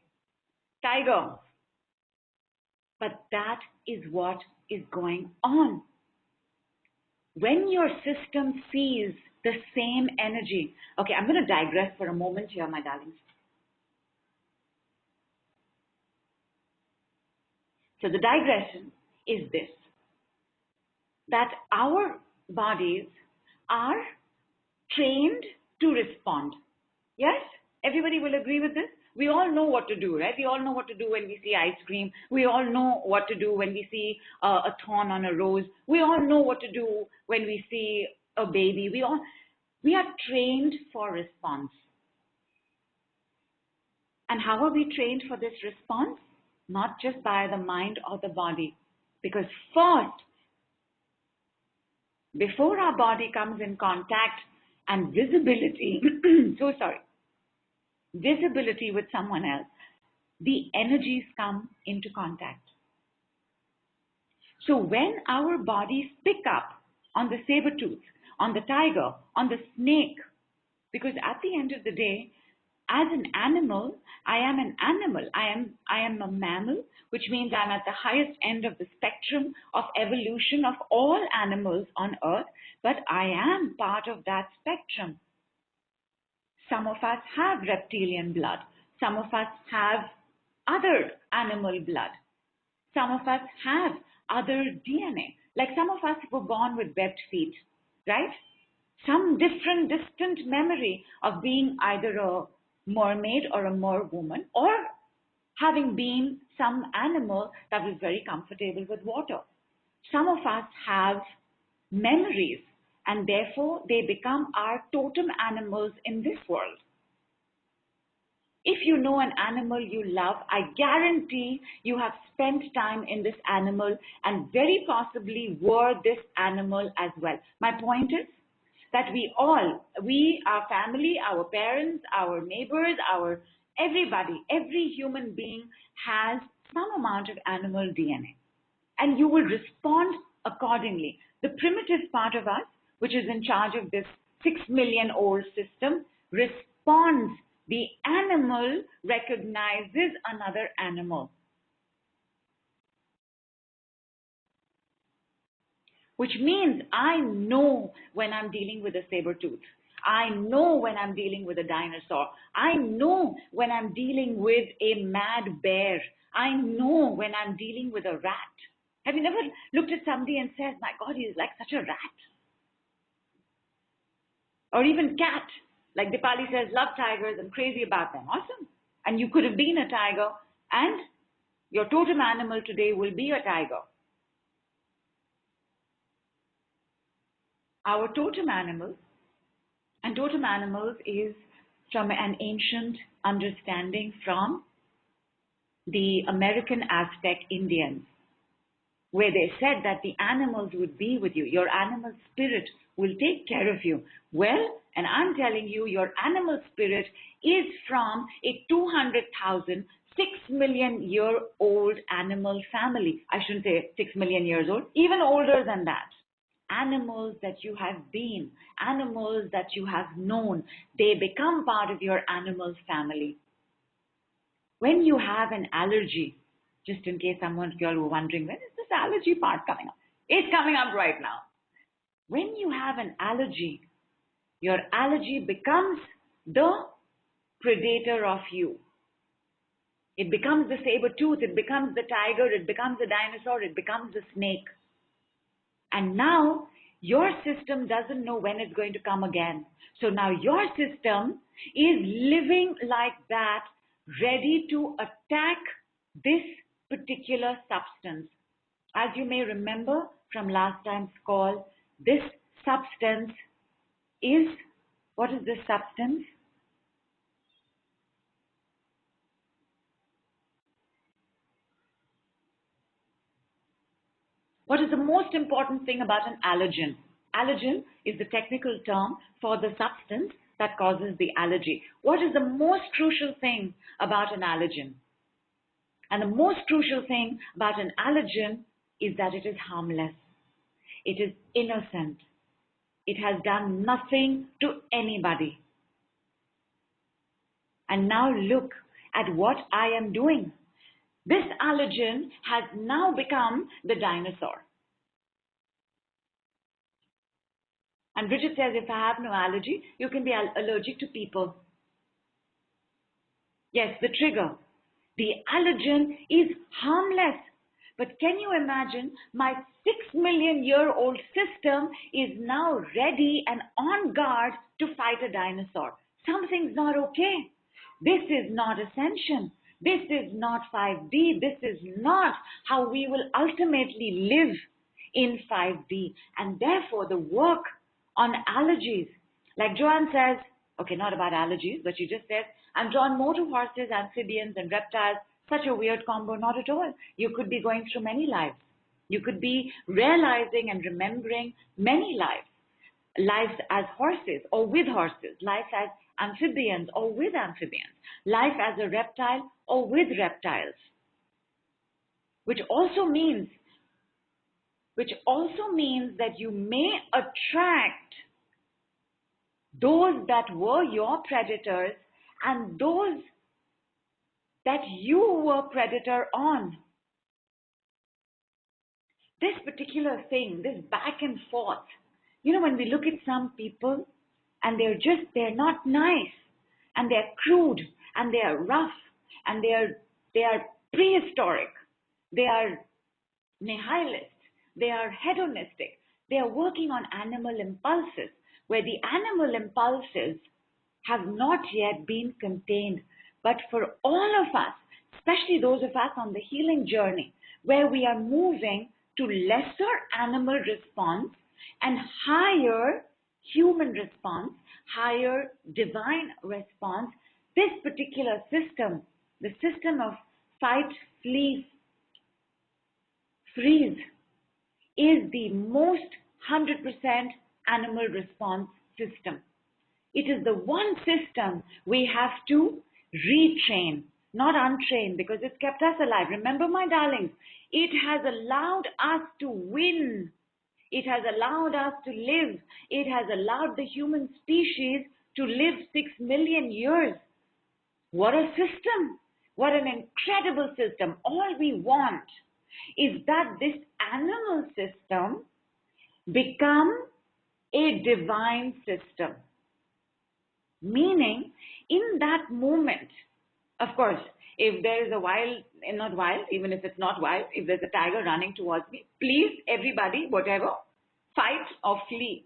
tiger. But that is what is going on. When your system sees the same energy. Okay, I'm going to digress for a moment here, my darlings. So the digression is this, that our bodies are trained to respond. Yes? Everybody will agree with this? We all know what to do, right? We all know what to do when we see ice cream. We all know what to do when we see a thorn on a rose. We all know what to do when we see a baby. We are trained for response. And how are we trained for this response? Not just by the mind or the body. Because first, before our body comes in contact and visibility, visibility with someone else, the energies come into contact. So when our bodies pick up on the saber tooth, on the tiger, on the snake, because at the end of the day, as an animal, I am an animal. I am a mammal, which means I'm at the highest end of the spectrum of evolution of all animals on earth, but I am part of that spectrum. Some of us have reptilian blood. Some of us have other animal blood. Some of us have other DNA. Like some of us were born with webbed feet, right? Some different distant memory of being either a mermaid or a merwoman, or having been some animal that was very comfortable with water. Some of us have memories, and therefore they become our totem animals in this world. If you know an animal you love, I guarantee you have spent time in this animal and very possibly were this animal as well. My point is that our family, our parents, our neighbors, everybody, every human being has some amount of animal DNA. And you will respond accordingly. The primitive part of us, which is in charge of this 6 million old system, responds. The animal recognizes another animal, which means I know when I'm dealing with a saber tooth. I know when I'm dealing with a dinosaur. I know when I'm dealing with a mad bear. I know when I'm dealing with a rat. Have you never looked at somebody and said, my God, he's like such a rat? Or even cat. Like Dipali says, love tigers and crazy about them. Awesome. And you could have been a tiger, and your totem animal today will be a tiger. Our totem animals, and totem animals is from an ancient understanding from the American Aztec Indians, where they said that the animals would be with you. Your animal spirit will take care of you. Well, and I'm telling you, your animal spirit is from a 200,000, 6 million year old animal family. I shouldn't say 6 million years old, even older than that. Animals that you have been, animals that you have known, they become part of your animal family. When you have an allergy, just in case some of you all were wondering, when is this allergy part coming up? It's coming up right now. When you have an allergy, your allergy becomes the predator of you. It becomes the saber tooth, it becomes the tiger, it becomes the dinosaur, it becomes the snake. And now your system doesn't know when it's going to come again. So now your system is living like that, ready to attack this particular substance. As you may remember from last time's call, this substance is, what is this substance? What is the most important thing about an allergen? Allergen is the technical term for the substance that causes the allergy. What is the most crucial thing about an allergen? And the most crucial thing about an allergen is that it is harmless. It is innocent. It has done nothing to anybody. And now look at what I am doing. This allergen has now become the dinosaur. And Bridget says, if I have no allergy, you can be allergic to people. Yes, the trigger. The allergen is harmless. But can you imagine, my 6 million year old system is now ready and on guard to fight a dinosaur. Something's not okay. This is not ascension. This is not 5D. This is not how we will ultimately live in 5D. And therefore, the work on allergies, like Joanne says, okay, not about allergies, but she just says, I'm drawn more to horses, amphibians, and reptiles. Such a weird combo, not at all. You could be going through many lives. You could be realizing and remembering many lives. Lives as horses or with horses, life as amphibians or with amphibians, life as a reptile or with reptiles, which also means that you may attract those that were your predators and those that you were predator on. This particular thing, this back and forth, when we look at some people and they're not nice and they're crude and they're rough and they are prehistoric, they are nihilist, they are hedonistic, they are working on animal impulses, where the animal impulses have not yet been contained. But for all of us, especially those of us on the healing journey, where we are moving to lesser animal response and higher human response, higher divine response. This particular system, the system of fight, flee, freeze, is the most 100% animal response system. It is the one system we have to retrain, not untrain, because it's kept us alive. Remember, my darlings, it has allowed us to win. It has allowed us to live. It has allowed the human species to live 6 million years. What a system! What an incredible system. All we want is that this animal system become a divine system. Meaning, in that moment, of course, if there is a wild, not wild, even if it's not wild, if there's a tiger running towards me, please, everybody, whatever, fight or flee.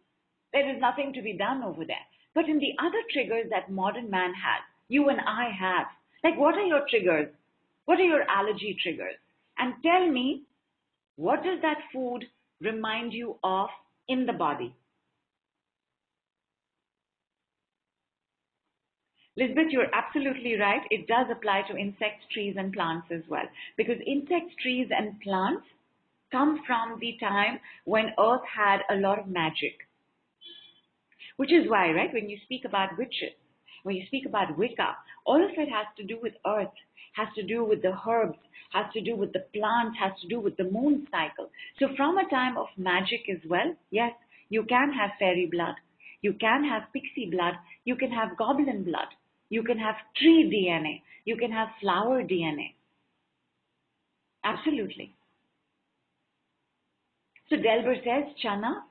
There is nothing to be done over there. But in the other triggers that modern man has, you and I have, like what are your triggers? What are your allergy triggers? And tell me, what does that food remind you of in the body? Lisbeth, you're absolutely right. It does apply to insects, trees, and plants as well. Because insects, trees, and plants come from the time when Earth had a lot of magic. Which is why, right, when you speak about witches, when you speak about Wicca, all of it has to do with Earth, has to do with the herbs, has to do with the plants, has to do with the moon cycle. So from a time of magic as well, yes, you can have fairy blood. You can have pixie blood. You can have goblin blood. You can have tree DNA. You can have flower DNA. Absolutely. So Delbert says, Chana,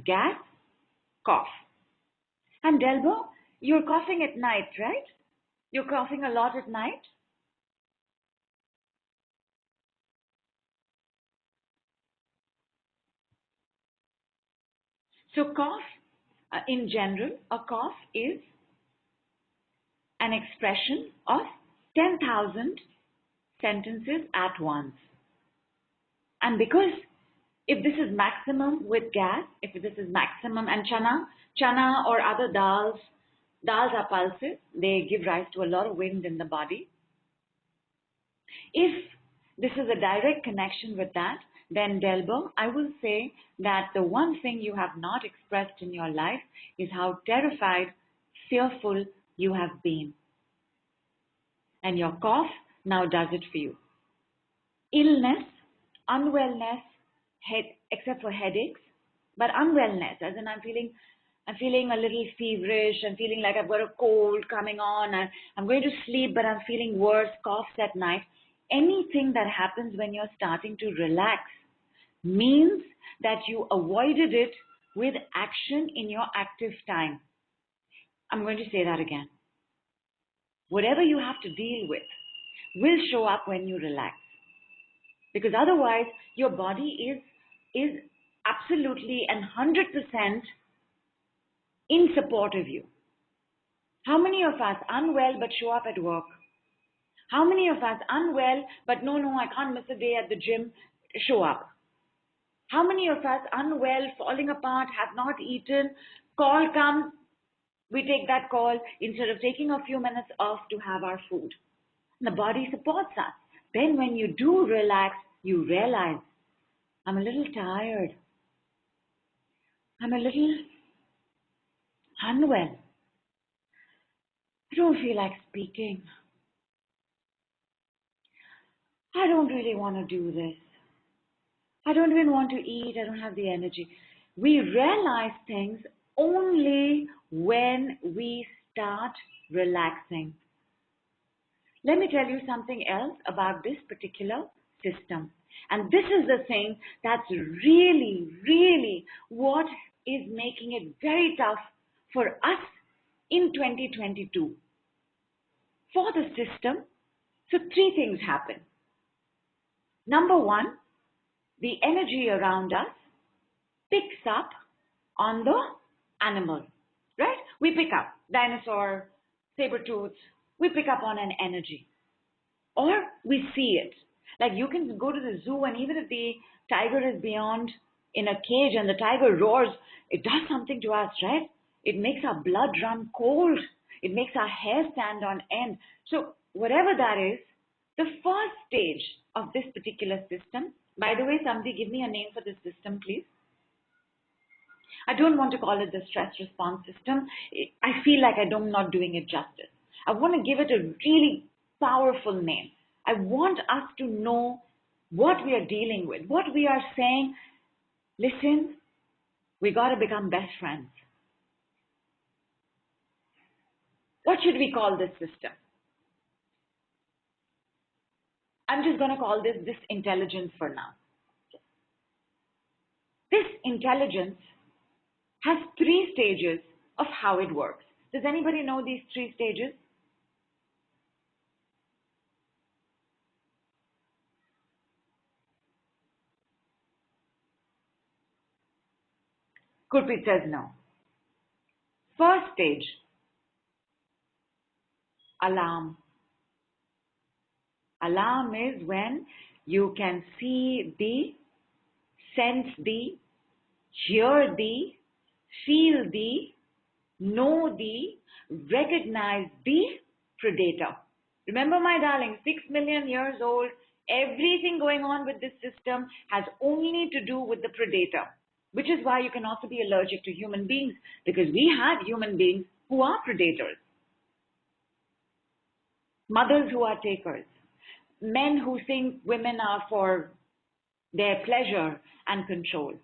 gas, cough. And Delbert, you're coughing at night, right? You're coughing a lot at night? So cough, in general, a cough is an expression of 10,000 sentences at once. And because if this is maximum with gas, if this is maximum, and chana or other dals are pulses, they give rise to a lot of wind in the body. If this is a direct connection with that, then Delbo, I will say that the one thing you have not expressed in your life is how terrified, fearful you have been. And your cough now does it for you. Illness, unwellness, except for headaches, but unwellness, as in I'm feeling a little feverish, I'm feeling like I've got a cold coming on, and I'm going to sleep, but I'm feeling worse, coughs at night. Anything that happens when you're starting to relax means that you avoided it with action in your active time. I'm going to say that again. Whatever you have to deal with will show up when you relax. Because otherwise, your body is absolutely and 100% in support of you. How many of us unwell but show up at work? How many of us unwell but no, I can't miss a day at the gym, show up? How many of us unwell, falling apart, have not eaten, call comes, we take that call instead of taking a few minutes off to have our food. The body supports us. Then when you do relax, you realize, I'm a little tired. I'm a little unwell. I don't feel like speaking. I don't really want to do this. I don't even want to eat. I don't have the energy. We realize things only when we start relaxing. Let me tell you something else about this particular system. And this is the thing that's really, really what is making it very tough for us in 2022. For the system, so three things happen. Number one, the energy around us picks up on the animal, right? We pick up dinosaur, saber-tooth, we pick up on an energy. or we see it. Like you can go to the zoo, and even if the tiger is beyond in a cage and the tiger roars, it does something to us, right? It makes our blood run cold. It makes our hair stand on end. So whatever that is, the first stage of this particular system, by the way, somebody give me a name for this system, please. I don't want to call it the stress response system. I feel like I'm not doing it justice. I want to give it a really powerful name. I want us to know what we are dealing with, what we are saying. Listen, we got to become best friends. What should we call this system? I'm just going to call this intelligence for now. This intelligence has 3 stages of how it works. Does anybody know these 3 stages? Gurpreet says no. First stage, alarm. Alarm is when you can see the, sense the, hear the, feel the, know the, recognize the predator. Remember, my darling, 6 million years old, everything going on with this system has only to do with the predator, which is why you can also be allergic to human beings, because we have human beings who are predators. Mothers who are takers. Men who think women are for their pleasure and control.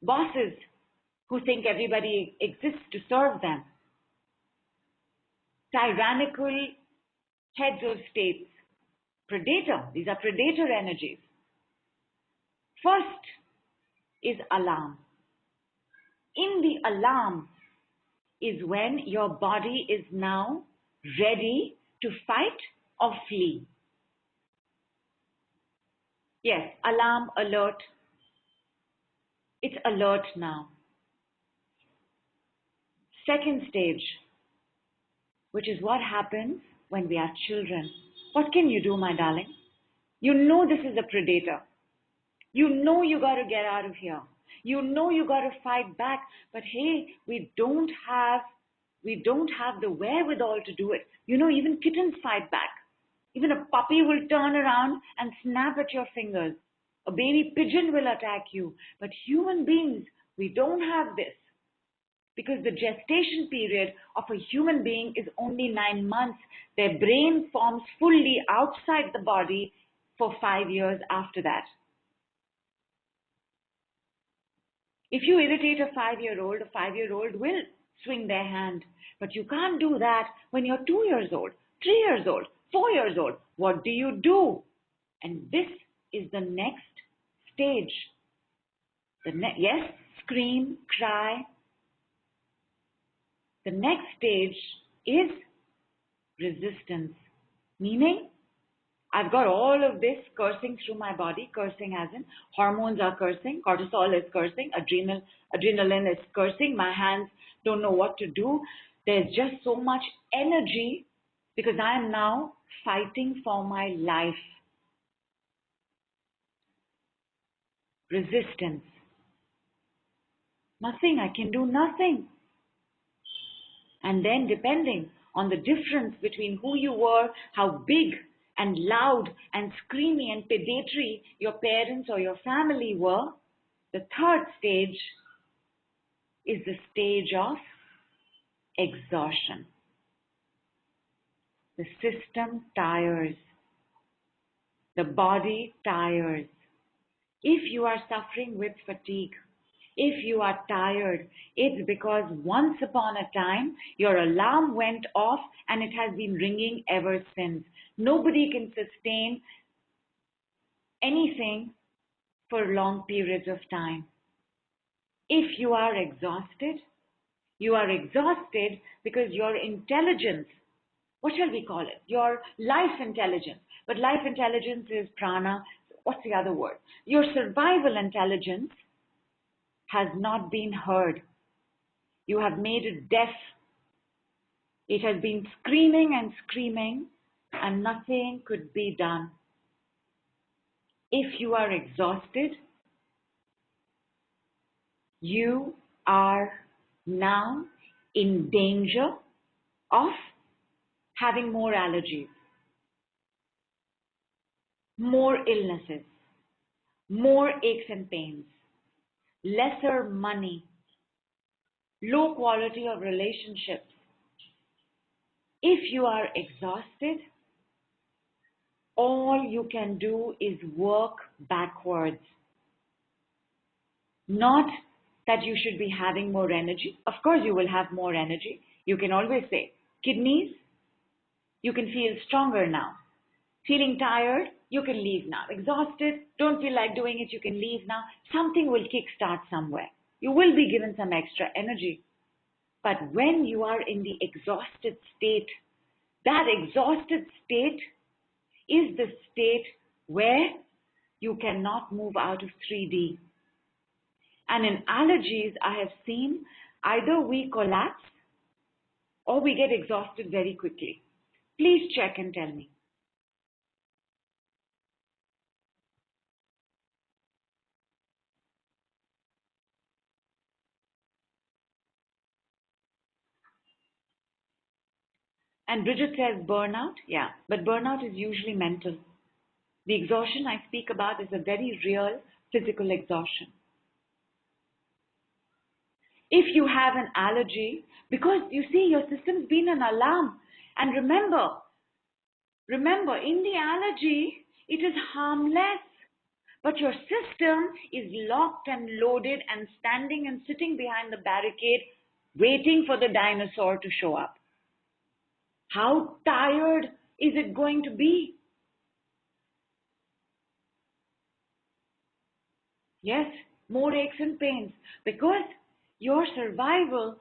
Bosses who think everybody exists to serve them. Tyrannical heads of states. Predator. These are predator energies. First is alarm. In the alarm is when your body is now ready to fight or flee. Yes, alarm, alert. It's alert now. Second stage, which is what happens when we are children. What can you do, my darling? You know this is a predator. You know you got to get out of here. You know you got to fight back. But hey, we don't have the wherewithal to do it. You know, even kittens fight back. Even a puppy will turn around and snap at your fingers. A baby pigeon will attack you. But human beings, we don't have this. Because the gestation period of a human being is only 9 months. Their brain forms fully outside the body for 5 years after that. If you irritate a 5-year-old, a 5-year-old will swing their hand. But you can't do that when you're 2 years old, 3 years old, 4 years old. What do you do? And this is the next stage. Yes, scream, cry. The next stage is resistance. Meaning, I've got all of this cursing through my body. Cursing as in hormones are cursing, cortisol is cursing, adrenaline is cursing, my hands don't know what to do. There's just so much energy because I am now fighting for my life. Resistance. Nothing, I can do nothing. And then depending on the difference between who you were, how big and loud and screamy and predatory your parents or your family were, the third stage is the stage of exhaustion. The system tires. The body tires. If you are suffering with fatigue, if you are tired, it's because once upon a time your alarm went off and it has been ringing ever since. Nobody can sustain anything for long periods of time. If you are exhausted because your intelligence, what shall we call it? Your life intelligence. But life intelligence is prana. What's the other word? Your survival intelligence has not been heard. You have made it deaf. It has been screaming and screaming and nothing could be done. If you are exhausted, you are now in danger of having more allergies, more illnesses, more aches and pains, lesser money, low quality of relationships. If you are exhausted, all you can do is work backwards. Not that you should be having more energy. Of course, you will have more energy. You can always say, kidneys, you can feel stronger now. Feeling tired, you can leave now. Exhausted, don't feel like doing it, you can leave now. Something will kickstart somewhere. You will be given some extra energy. But when you are in the exhausted state, that exhausted state is the state where you cannot move out of 3D. And in allergies, I have seen either we collapse or we get exhausted very quickly. Please check and tell me. And Bridget says burnout. Yeah, but burnout is usually mental. The exhaustion I speak about is a very real physical exhaustion. If you have an allergy, because you see your system's been an alarm. And remember, in the allergy, it is harmless. But your system is locked and loaded and standing and sitting behind the barricade, waiting for the dinosaur to show up. How tired is it going to be? Yes, more aches and pains, because your survival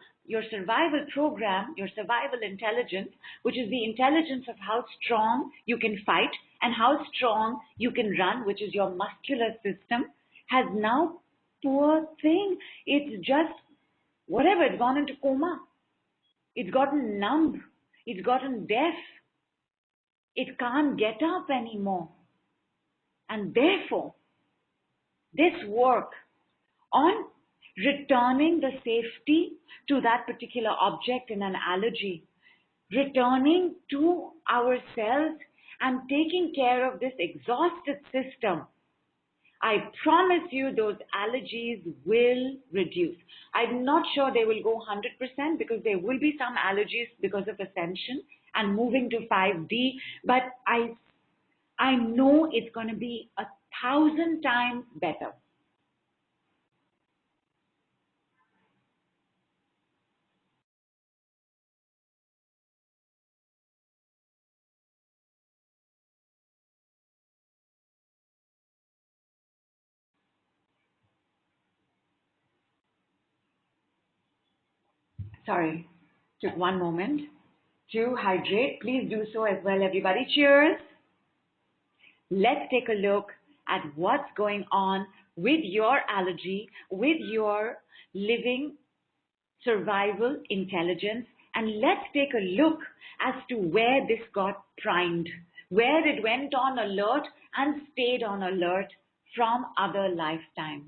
program, your survival intelligence, which is the intelligence of how strong you can fight and how strong you can run, which is your muscular system, has now, poor thing, it's just whatever, it's gone into coma. It's gotten numb. It's gotten deaf. It can't get up anymore. And therefore, this work on returning the safety to that particular object in an allergy, returning to ourselves and taking care of this exhausted system, I promise you those allergies will reduce. I'm not sure they will go 100% because there will be some allergies because of ascension and moving to 5D, but I know it's going to be 1,000 times better. Sorry, took one moment to hydrate. Please do so as well, everybody. Cheers. Let's take a look at what's going on with your allergy, with your living survival intelligence, and let's take a look as to where this got primed, where it went on alert and stayed on alert from other lifetimes.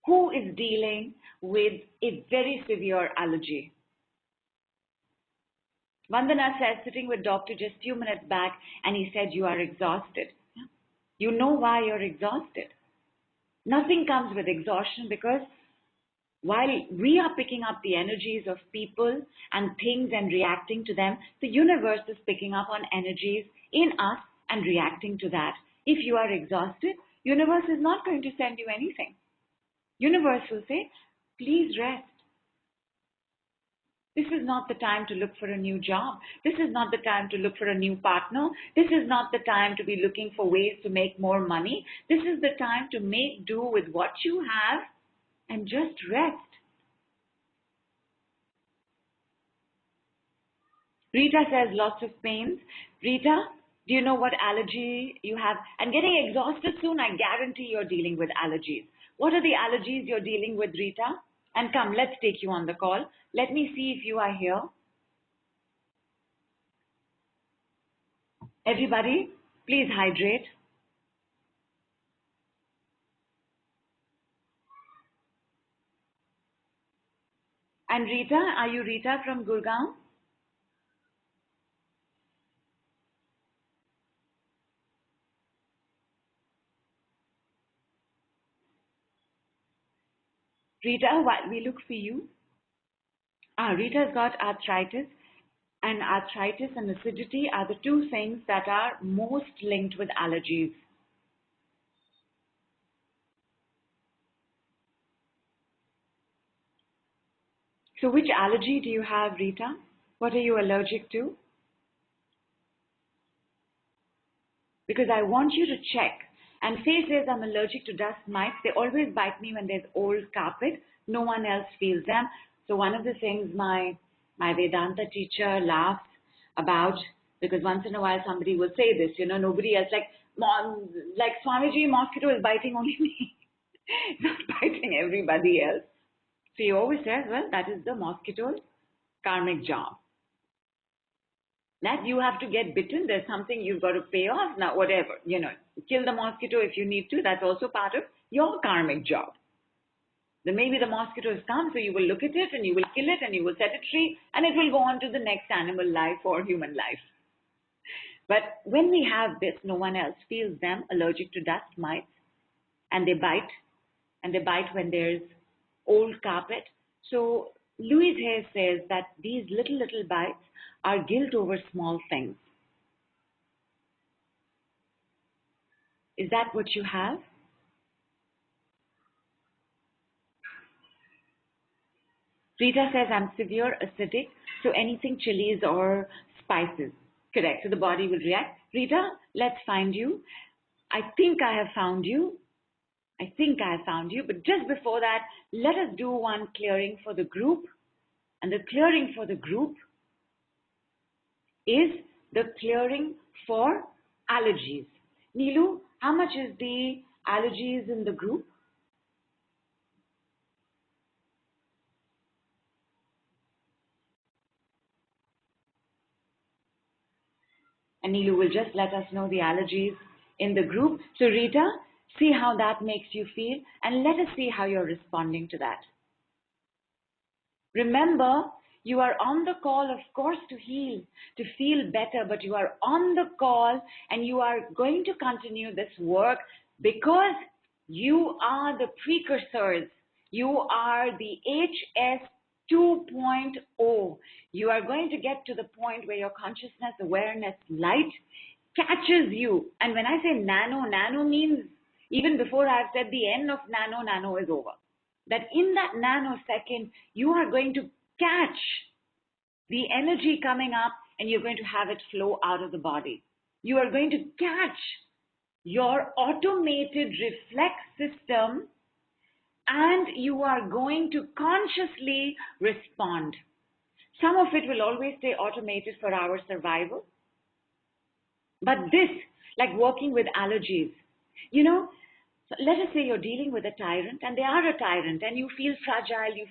Who is dealing with a very severe allergy? Vandana says, sitting with doctor just few minutes back, and he said you are exhausted. You know why you're exhausted. Nothing comes with exhaustion, because while we are picking up the energies of people and things and reacting to them, the universe is picking up on energies in us and reacting to that. If you are exhausted, universe is not going to send you anything. Universe will say, please rest. This is not the time to look for a new job. This is not the time to look for a new partner. This is not the time to be looking for ways to make more money. This is the time to make do with what you have and just rest. Rita says lots of pains. Rita, do you know what allergy you have? And getting exhausted soon, I guarantee you're dealing with allergies. What are the allergies you're dealing with, Rita? And come, let's take you on the call. Let me see if you are here. Everybody, please hydrate. And Rita, are you Rita from Gurgaon? Rita, while we look for you. Rita's got arthritis, and arthritis and acidity are the two things that are most linked with allergies. So which allergy do you have, Rita? What are you allergic to? Because I want you to check. And Faye says I'm allergic to dust mites. They always bite me when there's old carpet. No one else feels them. So one of the things my Vedanta teacher laughs about, because once in a while somebody will say this, nobody else, like Swamiji, mosquito is biting only me. It's not biting everybody else. So he always says, well, that is the mosquito's karmic job. That you have to get bitten, there's something you've got to pay off. Now, whatever, kill the mosquito if you need to. That's also part of your karmic job. Then maybe the mosquito has come, so you will look at it and you will kill it and you will set it free and it will go on to the next animal life or human life. But when we have this, no one else feels them, allergic to dust mites, and they bite when there's old carpet. So Louise Hay says that these little bites are guilt over small things. Is that what you have? Rita says, I'm severe acidic, so anything chilies or spices. Correct, so the body will react. Rita, let's find you. I think I have found you. But just before that, let us do one clearing for the group. And the clearing for the group is the clearing for allergies. Neelu, how much is the allergies in the group? And Neelu will just let us know the allergies in the group. So Rita, see how that makes you feel and let us see how you're responding to that. Remember, you are on the call, of course, to heal, to feel better, but you are on the call and you are going to continue this work because you are the precursors. You are the HS 2.0. You are going to get to the point where your consciousness, awareness, light catches you. And when I say nano means even before I've said the end of nano is over. That in that nanosecond, you are going to catch the energy coming up and you're going to have it flow out of the body. You are going to catch your automated reflex system and you are going to consciously respond. Some of it will always stay automated for our survival. But this, like working with allergies, let us say you're dealing with a tyrant and they are a tyrant and you feel fragile, you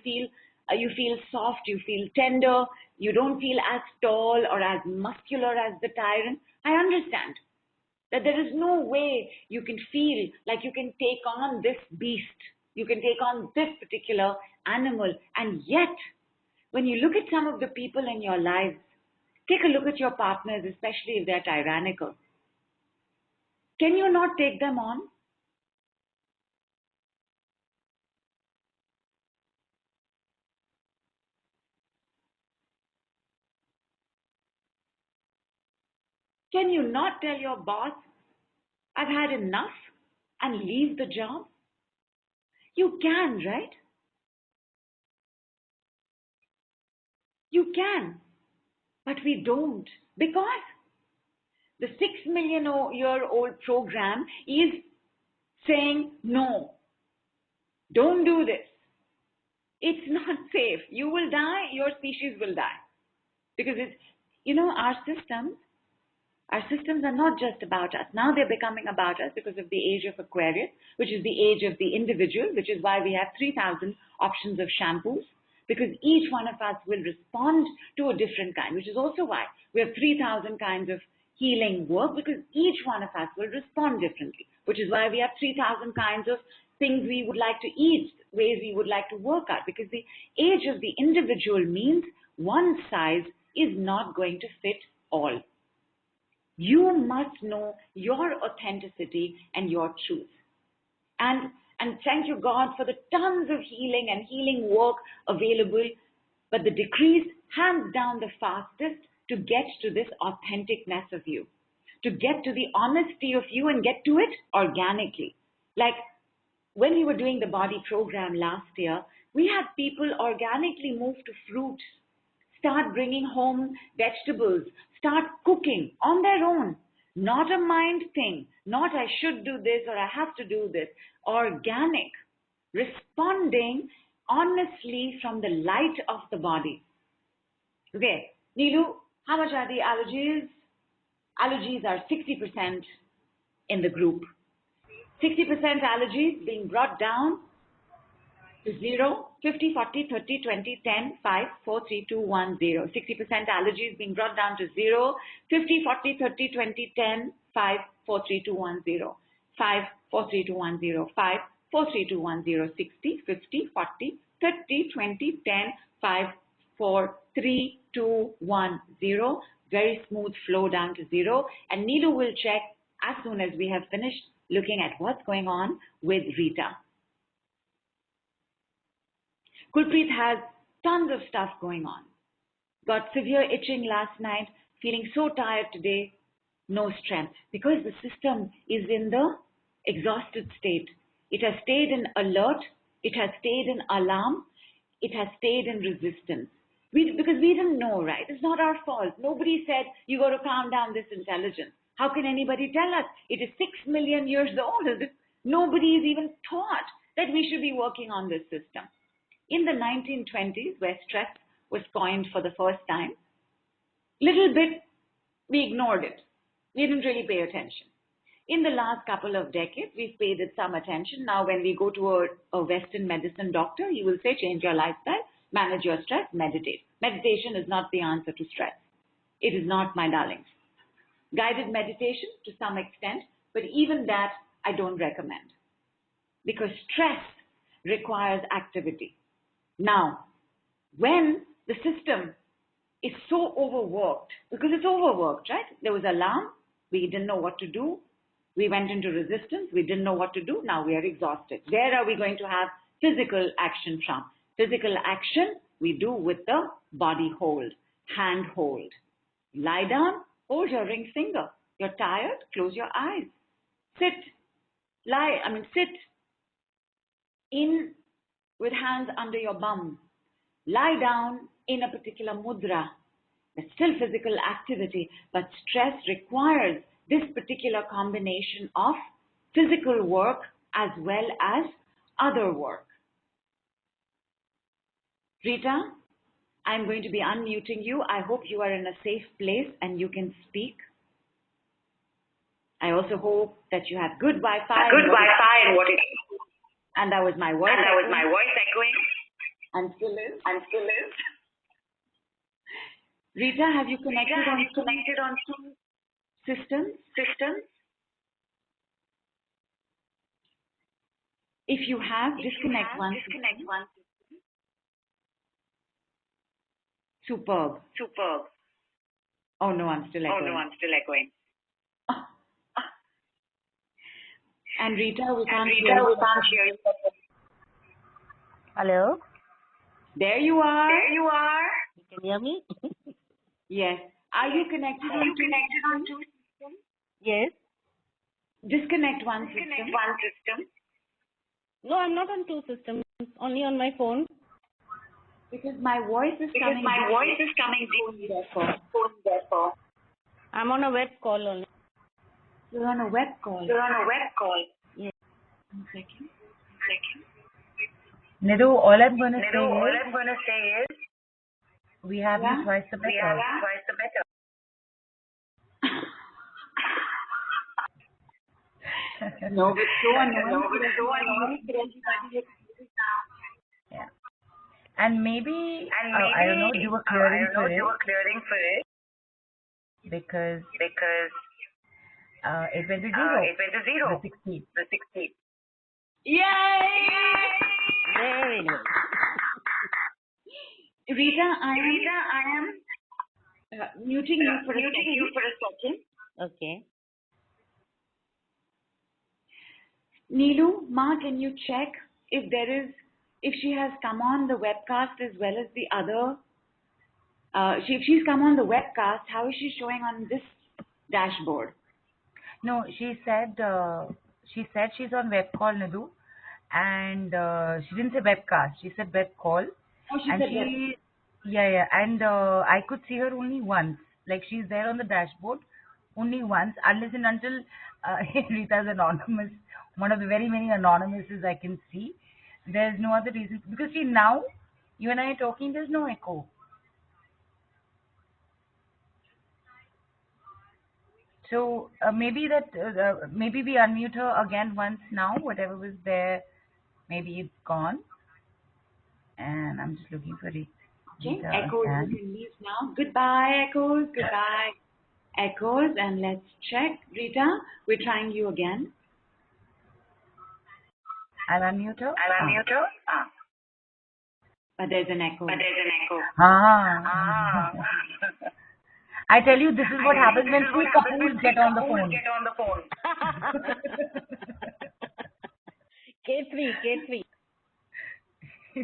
feel soft, you feel tender, you don't feel as tall or as muscular as the tyrant. I understand that there is no way you can feel like you can take on this beast, you can take on this particular animal. And yet, when you look at some of the people in your lives, take a look at your partners, especially if they're tyrannical. Can you not take them on? Can you not tell your boss, I've had enough, and leave the job? You can, right? You can, but we don't, because the 6 million year old program is saying, no, don't do this. It's not safe. You will die, your species will die. Because it's, our systems are not just about us. Now they're becoming about us because of the age of Aquarius, which is the age of the individual, which is why we have 3,000 options of shampoos, because each one of us will respond to a different kind, which is also why we have 3,000 kinds of healing work, because each one of us will respond differently, which is why we have 3,000 kinds of things we would like to eat, ways we would like to work out, because the age of the individual means one size is not going to fit all. You must know your authenticity and your truth. And thank you, God, for the tons of healing and healing work available, but the decrees, hands down, the fastest to get to this authenticness of you, to get to the honesty of you and get to it organically. Like when we were doing the body program last year, we had people organically move to fruits, start bringing home vegetables, start cooking on their own. Not a mind thing, not I should do this or I have to do this. Organic, responding honestly from the light of the body. Okay, Neelu, how much are the allergies? Allergies are 60% in the group. 60% allergies being brought down to 0, 50, 40, 30, 20, 10, 5, 4, 3, 2, 1, 0. 60% allergies being brought down to 0, 50, 40, 30, 20, 10, 5, 4, 3, 2, 1, 0. 5, 4, 3, 2, 1, 0. 5, 4, 3, 2, 1, 0. 60, 50, 40, 30, 20, 10, 5, 4, 3, 2, 1, 0. Very smooth flow down to 0. And Neelu will check as soon as we have finished looking at what's going on with Rita. Gurpreet has tons of stuff going on. Got severe itching last night, feeling so tired today, no strength, because the system is in the exhausted state. It has stayed in alert, it has stayed in alarm, it has stayed in resistance. Because we didn't know, right? It's not our fault. Nobody said, you got to calm down this intelligence. How can anybody tell us? It is 6 million years old. Nobody is even taught that we should be working on this system. In the 1920s, where stress was coined for the first time, little bit we ignored it. We didn't really pay attention. In the last couple of decades, we've paid it some attention. Now, when we go to a Western medicine doctor, he will say, change your lifestyle, manage your stress, meditate. Meditation is not the answer to stress. It is not, my darlings. Guided meditation to some extent, but even that I don't recommend, because stress requires activity. Now, when the system is so overworked, because it's overworked, right? There was alarm, we didn't know what to do. We went into resistance, we didn't know what to do. Now we are exhausted. Where are we going to have physical action from? Physical action we do with the body hold, hand hold. Lie down, hold your ring finger. You're tired, close your eyes. Sit in with hands under your bum. Lie down in a particular mudra. It's still physical activity, but stress requires this particular combination of physical work as well as other work. Rita, I'm going to be unmuting you. I hope you are in a safe place and you can speak. I also hope that you have good Wi-Fi. And that was my voice echoing. And still is. Rita, have you connected on two systems? If you have, disconnect one. Superb. Oh no, I'm still echoing. And Rita, we can't hear you. Hello? There you are. You can hear me? Yes. Are you connected on two systems? Yes. Disconnect one system. No, I'm not on two systems, only on my phone. Because my voice is coming therefore. I'm on a web call only. You're on a web call. Yes. One second. Nidu, all I'm going to say is, we have you twice the better. No, but so annoying. Yeah. And maybe, I don't know, do a clearing for it. because it went to zero. The 16. Yay! Very good. Rita, I am muting you for a second. Okay. Neelu, Ma, can you check if she has come on the webcast as well as the other? If she's come on the webcast, how is she showing on this dashboard? No, she said she's on web call, Nidhu, and she didn't say webcast. She said web call, Oh, she and said web. yeah, and I could see her only once. Like she's there on the dashboard only once, unless and until Rita's anonymous, one of the very many anonymouses I can see. There's no other reason because see now, you and I are talking. There's no echo. So maybe maybe we unmute her again once now. Whatever was there, maybe it's gone. And I'm just looking for Okay, Rita Echoes, you again. can leave now. Goodbye, Echoes. Goodbye, Echoes. And let's check. Rita, we're trying you again. I'll unmute her. But there's an echo. Ah. I tell you, this is what happens when three couples get on the phone. K3.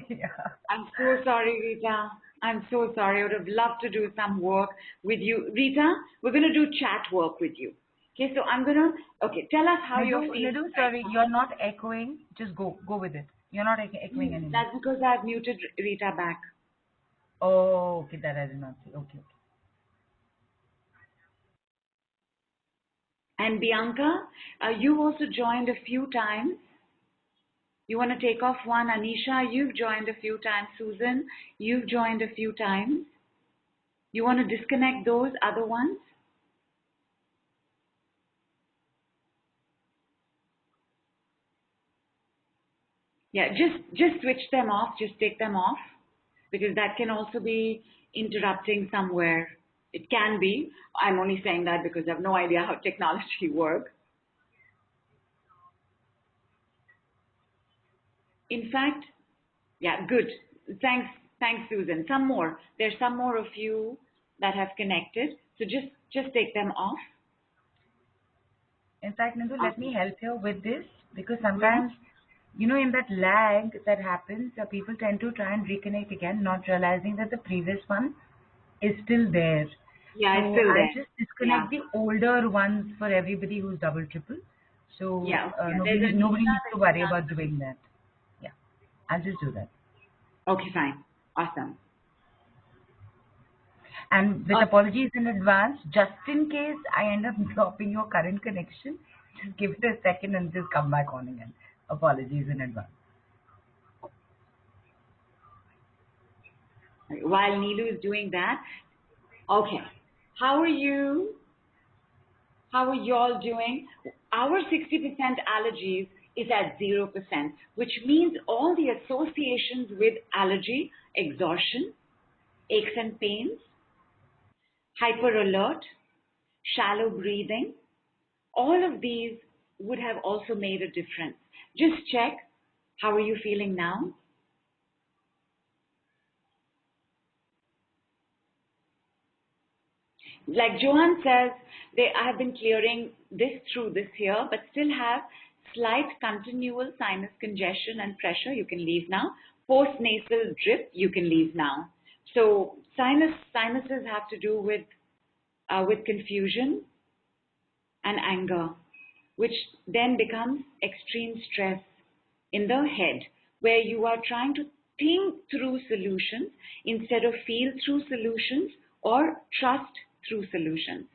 Yeah. I'm so sorry, Rita. I'm so sorry. I would have loved to do some work with you. Rita, we're going to do chat work with you. Okay, so tell us how you're feeling. Nidhu, sorry, you're not echoing. Just go with it. You're not echoing anymore. That's because I've muted Rita back. Oh, okay, that I did not see. Okay. And Bianca, you also joined a few times. You want to take off one? Anisha, you've joined a few times. Susan, you've joined a few times. You want to disconnect those other ones? Yeah, just switch them off. Just take them off because that can also be interrupting somewhere. It can be. I'm only saying that because I have no idea how technology works. In fact, yeah, good. Thanks, Susan. Some more. There's some more of you that have connected. So just take them off. In fact, Nidhu, let me help you with this because Yeah. sometimes, in that lag that happens, people tend to try and reconnect again, not realizing that the previous one is still there. Yeah, So it's still I'll there. just disconnect the older ones for everybody who's double triple. So Yeah. There's nobody Anisha, needs to there's worry about Bianca. doing that. Yeah, I'll just do that. Okay, fine. Awesome. And with apologies in advance, just in case I end up dropping your current connection, just give it a second and just come back on again. Apologies in advance. While Neelu is doing that, okay. How are you? How are y'all doing? Our 60% allergies is at 0%, which means all the associations with allergy, exhaustion, aches and pains, hyper alert, shallow breathing, all of these would have also made a difference. Just check, how are you feeling now? Like Johan says, I have been clearing this through this year, but still have slight continual sinus congestion and pressure. You can leave now. Post-nasal drip, you can leave now. So sinuses have to do with confusion and anger, which then becomes extreme stress in the head, where you are trying to think through solutions instead of feel through solutions or trust through solutions.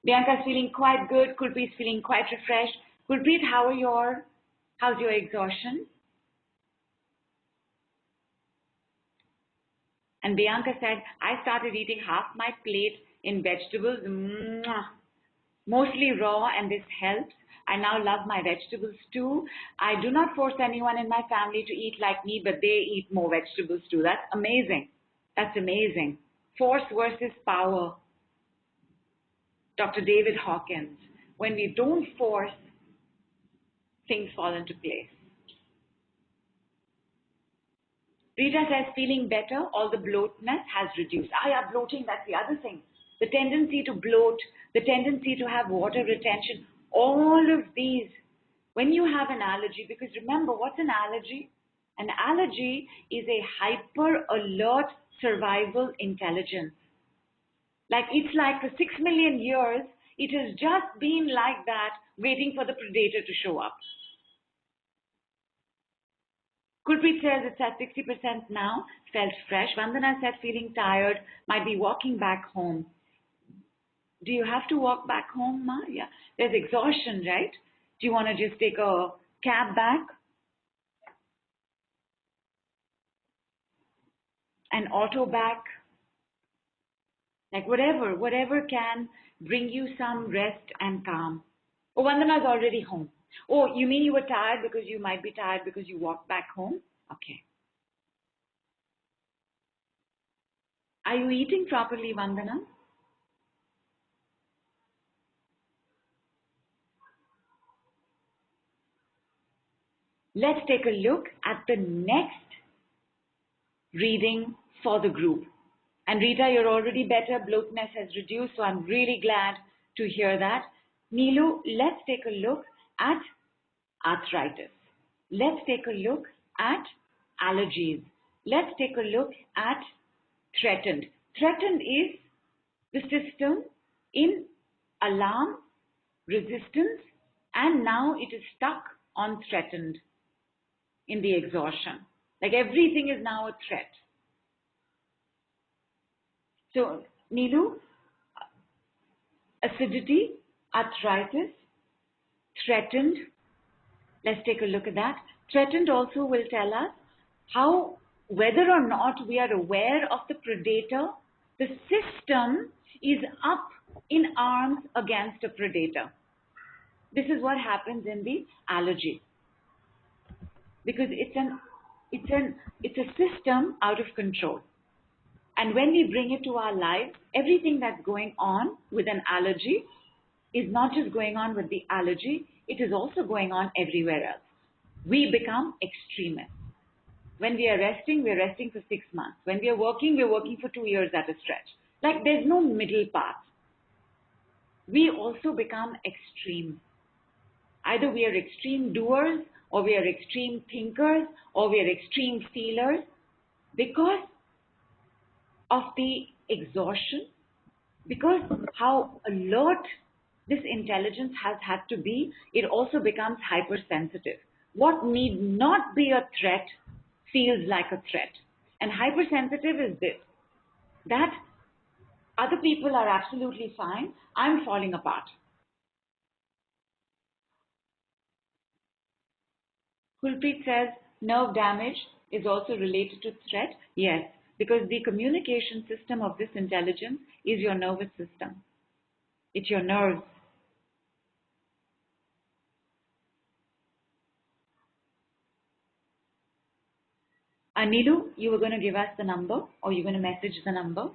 Bianca's feeling quite good. Kulpreet's feeling quite refreshed. Kulpreet, how's your exhaustion? And Bianca said, I started eating half my plate in vegetables, mostly raw, and this helps. I now love my vegetables too. I do not force anyone in my family to eat like me, but they eat more vegetables too. That's amazing. That's amazing. Force versus power. Dr. David Hawkins. When we don't force, things fall into place. Rita says, feeling better, all the bloatness has reduced. Yeah, bloating, that's the other thing. The tendency to bloat, the tendency to have water retention, all of these. When you have an allergy, because remember, what's an allergy? An allergy is a hyper alert survival intelligence. Like it's like for 6 million years, it has just been like that, waiting for the predator to show up. Kulpreet says it's at 60% now, felt fresh. Vandana said feeling tired, might be walking back home. Do you have to walk back home, Ma? Yeah. There's exhaustion, right? Do you want to just take a cab back? An auto back? Like whatever can bring you some rest and calm. Oh, Vandana's already home. Oh, you mean you were tired because you might be tired because you walked back home? Okay. Are you eating properly, Vandana? Let's take a look at the next reading for the group. And Rita, you're already better. Bloatness has reduced, so I'm really glad to hear that. Neelu, let's take a look at arthritis. Let's take a look at allergies. Let's take a look at threatened. Threatened is the system in alarm, resistance, and now it is stuck on threatened in the exhaustion. Like everything is now a threat. So, Neelu, acidity, arthritis, threatened. Let's take a look at that. Threatened also will tell us how, whether or not we are aware of the predator, the system is up in arms against a predator. This is what happens in the allergy. Because it's a system out of control. And when we bring it to our lives, everything that's going on with an allergy is not just going on with the allergy, it is also going on everywhere else. We become extremists. When we are resting, we're resting for 6 months. When we are working, we're working for 2 years at a stretch. Like there's no middle path. We also become extreme. Either we are extreme doers, or we are extreme thinkers, or we are extreme feelers, because of the exhaustion, because how alert this intelligence has had to be, it also becomes hypersensitive. What need not be a threat feels like a threat. And hypersensitive is this, that other people are absolutely fine, I'm falling apart. Kulpreet says nerve damage is also related to threat. Yes, because the communication system of this intelligence is your nervous system. It's your nerves. Anilu, you were going to give us the number, or you're going to message the number?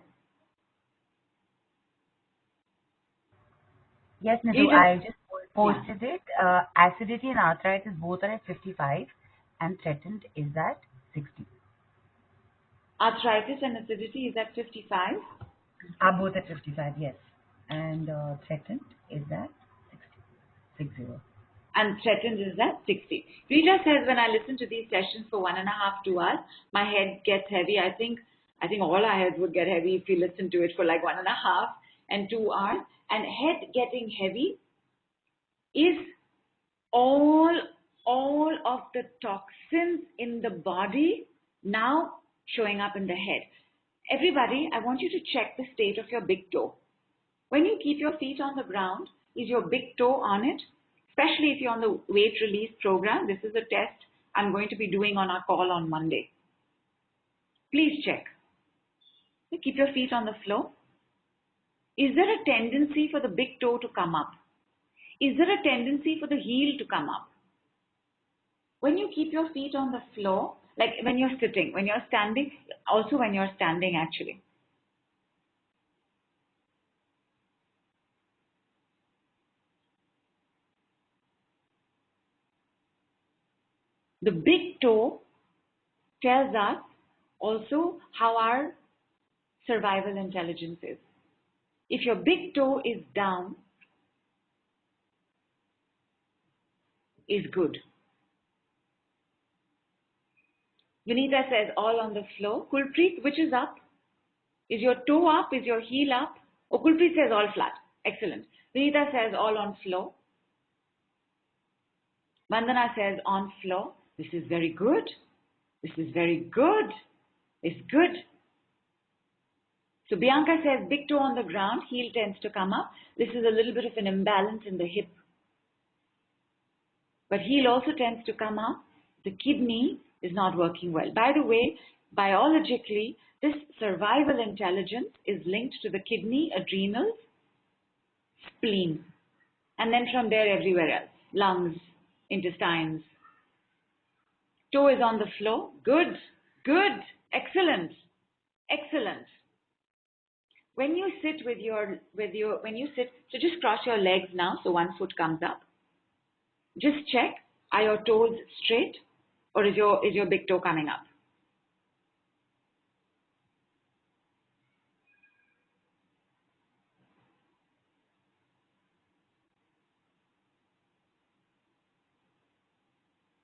Yes, Nidhu, I just posted it. Acidity and arthritis both are at 55 and threatened is at 60. Arthritis and acidity is at 55? Are both at 55, yes. And threatened is at 60. 60. And threatened is at 60. Rita says, when I listen to these sessions for 1.5 to 2 hours, my head gets heavy. I think all our heads would get heavy if we listen to it for like 1.5 and 2 hours. And head getting heavy is all of the toxins in the body now showing up in the head. Everybody, I want you to check the state of your big toe. When you keep your feet on the ground, is your big toe on it? Especially if you're on the weight release program. This is a test I'm going to be doing on our call on Monday. Please check. Keep your feet on the floor. Is there a tendency for the big toe to come up? Is there a tendency for the heel to come up? When you keep your feet on the floor, like when you're sitting, when you're standing, also when you're standing actually. The big toe tells us also how our survival intelligence is. If your big toe is down, is good. Vinita says all on the floor. Kulpreet, which is up? Is your toe up? Is your heel up? Oh, Kulpreet says all flat. Excellent. Vinita says all on floor. Vandana says on floor. This is very good. This is very good. It's good. So Bianca says big toe on the ground, heel tends to come up. This is a little bit of an imbalance in the hip. But heel also tends to come up. The kidney is not working well. By the way, biologically, this survival intelligence is linked to the kidney, adrenals, spleen, and then from there everywhere else, lungs, intestines. Toe is on the floor. Good, good, excellent, excellent. When you sit so just cross your legs now, so one foot comes up. Just check, are your toes straight or is your big toe coming up?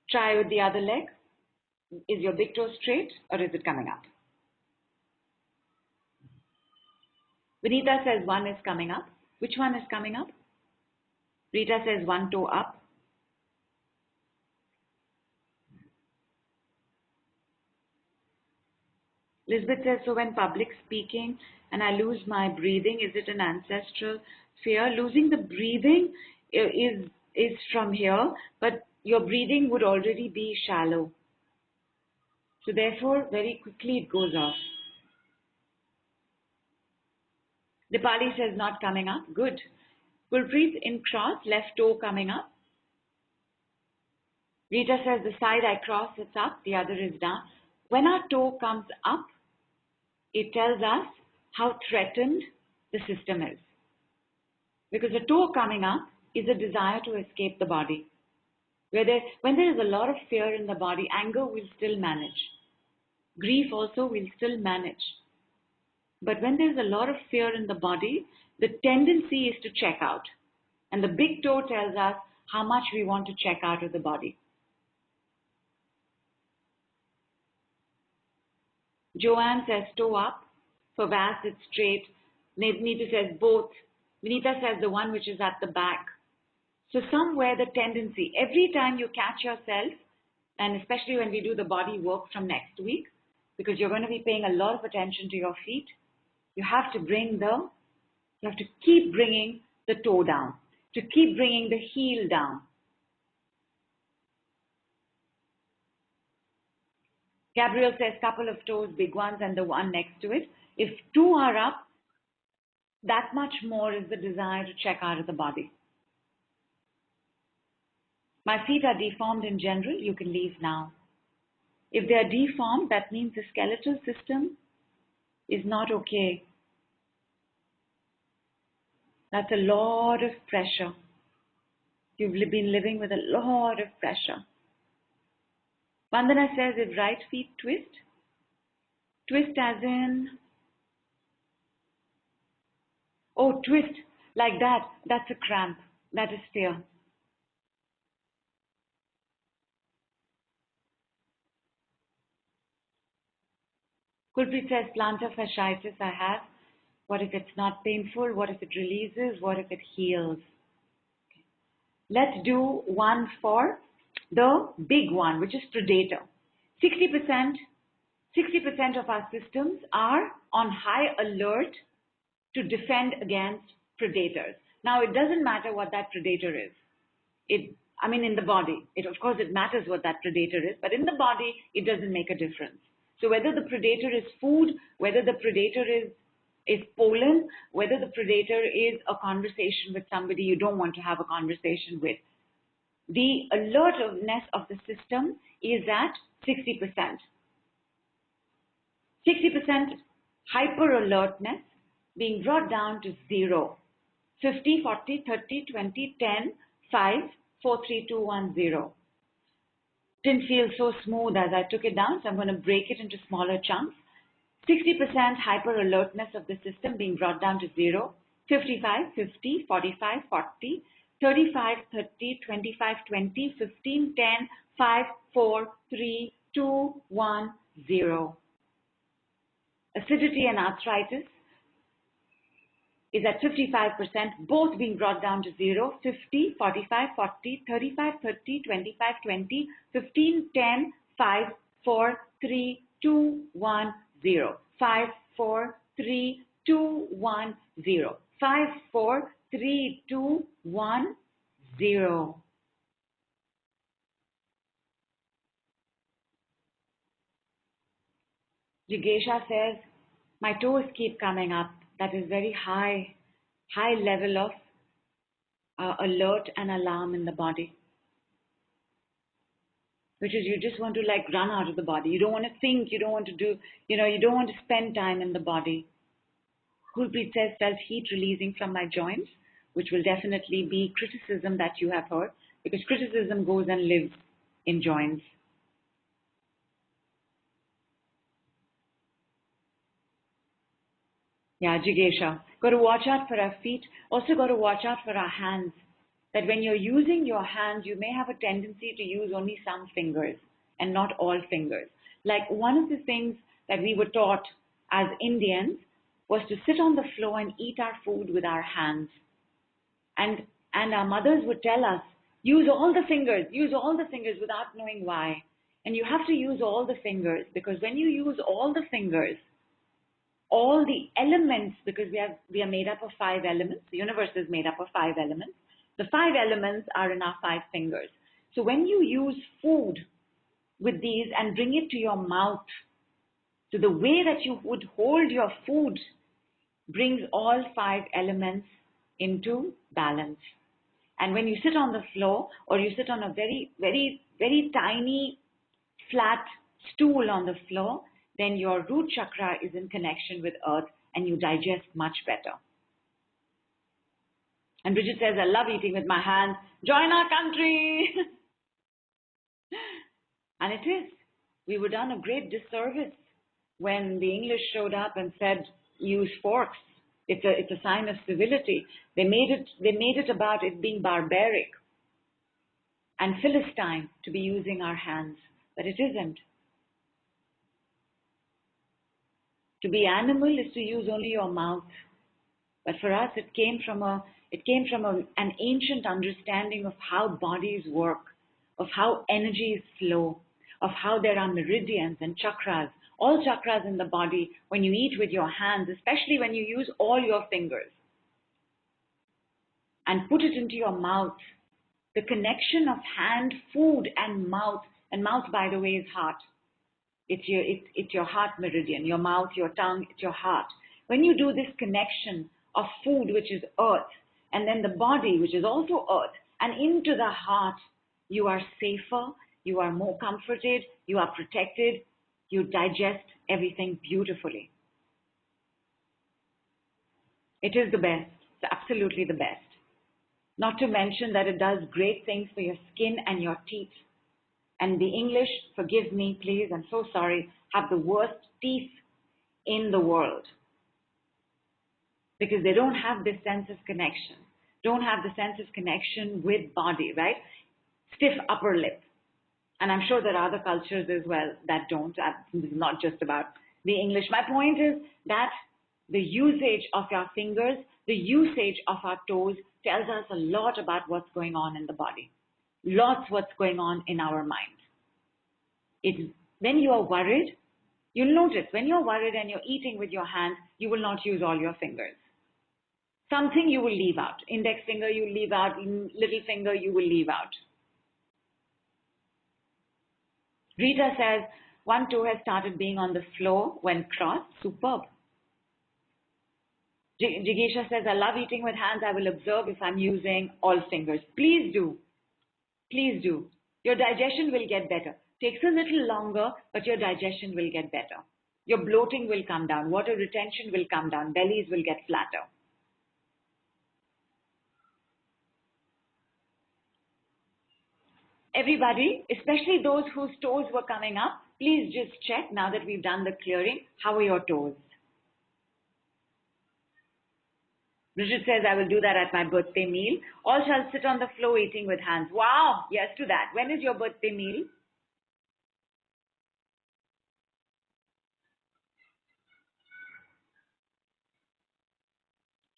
Try with the other leg. Is your big toe straight or is it coming up? Vinita says one is coming up. Which one is coming up? Rita says one toe up. Elizabeth says, so when public speaking and I lose my breathing, is it an ancestral fear? Losing the breathing is from here, but your breathing would already be shallow. So therefore, very quickly it goes off. Dipali says not coming up. Good. Gulpreet in cross, left toe coming up. Rita says the side I cross, it's up, the other is down. When our toe comes up, it tells us how threatened the system is. Because a toe coming up is a desire to escape the body. When there is a lot of fear in the body, anger will still manage. Grief also will still manage. But when there is a lot of fear in the body, the tendency is to check out. And the big toe tells us how much we want to check out of the body. Joanne says toe up. For Vas, it's straight. Nita says both. Vinita says the one which is at the back. So somewhere the tendency, every time you catch yourself, and especially when we do the body work from next week, because you're going to be paying a lot of attention to your feet, you have to keep bringing the toe down, to keep bringing the heel down. Gabriel says couple of toes, big ones, and the one next to it. If two are up, that much more is the desire to check out of the body. My feet are deformed in general. You can leave now. If they are deformed, that means the skeletal system is not okay. That's a lot of pressure. You've been living with a lot of pressure. Vandana says if right feet twist. Twist as in, oh, twist like that. That's a cramp. That is fear. Kulpreet says plantar fasciitis I have. What if it's not painful? What if it releases? What if it heals? Okay. Let's do one for the big one, which is predator. 60% of our systems are on high alert to defend against predators. Now, it doesn't matter what that predator is. In the body. Of course, it matters what that predator is, but in the body, it doesn't make a difference. So whether the predator is food, whether the predator is pollen, whether the predator is a conversation with somebody you don't want to have a conversation with, the alertness of the system is at 60%. 60% hyper alertness being brought down to 0. 50, 40, 30, 20, 10, 5, 4, 3, 2, 1, 0. Didn't feel so smooth as I took it down, so I'm going to break it into smaller chunks. 60% hyper alertness of the system being brought down to 0, 55, 50, 45, 40, 35, 30, 25, 20, 15, 10, 5, 4, 3, 2, 1, 0. Acidity and arthritis is at 55%, both being brought down to 0, 50, 45, 40, 35, 30, 25, 20, 15, 10, 5, 4, 3, 2, 1, 0. 5, 4, 3, 2, 1, 0. 5, 4, 3, 2, 1, 0. Jigesha says, my toes keep coming up. That is very high level of alert and alarm in the body. Which is you just want to like run out of the body. You don't want to think, you don't want to do, you don't want to spend time in the body. Gurpreet says, felt heat releasing from my joints, which will definitely be criticism that you have heard, because criticism goes and lives in joints. Yeah, Jigesha. Got to watch out for our feet. Also got to watch out for our hands. That when you're using your hands, you may have a tendency to use only some fingers and not all fingers. Like one of the things that we were taught as Indians was to sit on the floor and eat our food with our hands. And our mothers would tell us, use all the fingers without knowing why. And you have to use all the fingers, because when you use all the fingers, all the elements, because we are made up of 5 elements, the universe is made up of 5 elements. The 5 elements are in our 5 fingers. So when you use food with these and bring it to your mouth, so the way that you would hold your food brings all 5 elements into balance. And when you sit on the floor, or you sit on a very, very, very tiny flat stool on the floor, then your root chakra is in connection with earth and you digest much better. And Bridget says, I love eating with my hands. Join our country. And it is. We were done a great disservice when the English showed up and said, use forks. It's a sign of civility. They made it about it being barbaric and Philistine to be using our hands, but it isn't. To be animal is to use only your mouth. But for us, it came from an ancient understanding of how bodies work, of how energies flow, of how there are meridians and chakras, all chakras in the body. When you eat with your hands, especially when you use all your fingers and put it into your mouth, the connection of hand, food, and mouth, by the way, is heart. It's your heart meridian, your mouth, your tongue, it's your heart. When you do this connection of food, which is earth, and then the body, which is also earth, and into the heart, you are safer, you are more comforted, you are protected, you digest everything beautifully. It is the best. It's absolutely the best. Not to mention that it does great things for your skin and your teeth. And the English, forgive me, please, I'm so sorry, have the worst teeth in the world. Because they don't have this sense of connection. Don't have the sense of connection with body, right? Stiff upper lip. And I'm sure there are other cultures as well that don't. This is not just about the English. My point is that the usage of our fingers, the usage of our toes tells us a lot about what's going on in the body. Lots what's going on in our mind. When you are worried, you'll notice when you're worried and you're eating with your hands, you will not use all your fingers. Something you will leave out. Index finger you will leave out, little finger you will leave out. Rita says, one toe has started being on the floor when crossed. Superb. Jigesha says, I love eating with hands. I will observe if I'm using all fingers. Please do. Please do. Your digestion will get better. Takes a little longer, but your digestion will get better. Your bloating will come down. Water retention will come down. Bellies will get flatter. Everybody, especially those whose toes were coming up, please just check now that we've done the clearing. How are your toes? Bridget says, I will do that at my birthday meal. All shall sit on the floor eating with hands. Wow, yes to that. When is your birthday meal?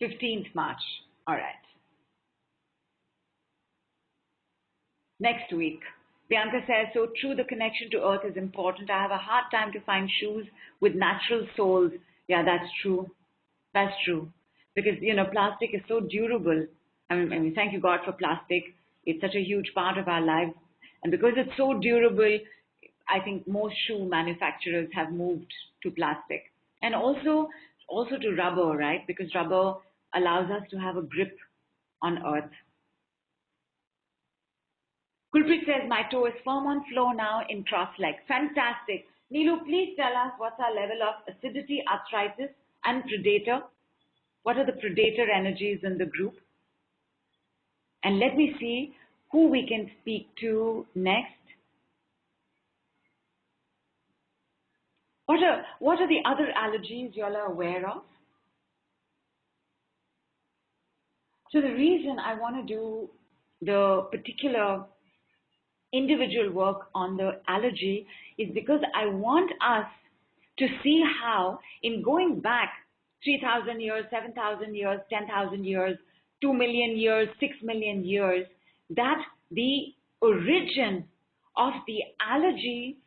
15th March. All right. Next week. Bianca says, so true, the connection to earth is important. I have a hard time to find shoes with natural soles. Yeah, that's true. That's true. Because, plastic is so durable. I mean, thank you God for plastic. It's such a huge part of our lives. And because it's so durable, I think most shoe manufacturers have moved to plastic. And also to rubber, right? Because rubber allows us to have a grip on earth. Kulpreet says, my toe is firm on floor now in cross leg. Fantastic. Neelu, please tell us what's our level of acidity, arthritis, and predator. What are the predator energies in the group? And let me see who we can speak to next. What are the other allergies you all are aware of? So the reason I want to do the particular individual work on the allergy is because I want us to see how, in going back 3,000 years, 7,000 years, 10,000 years, 2 million years, 6 million years, that the origin of the allergy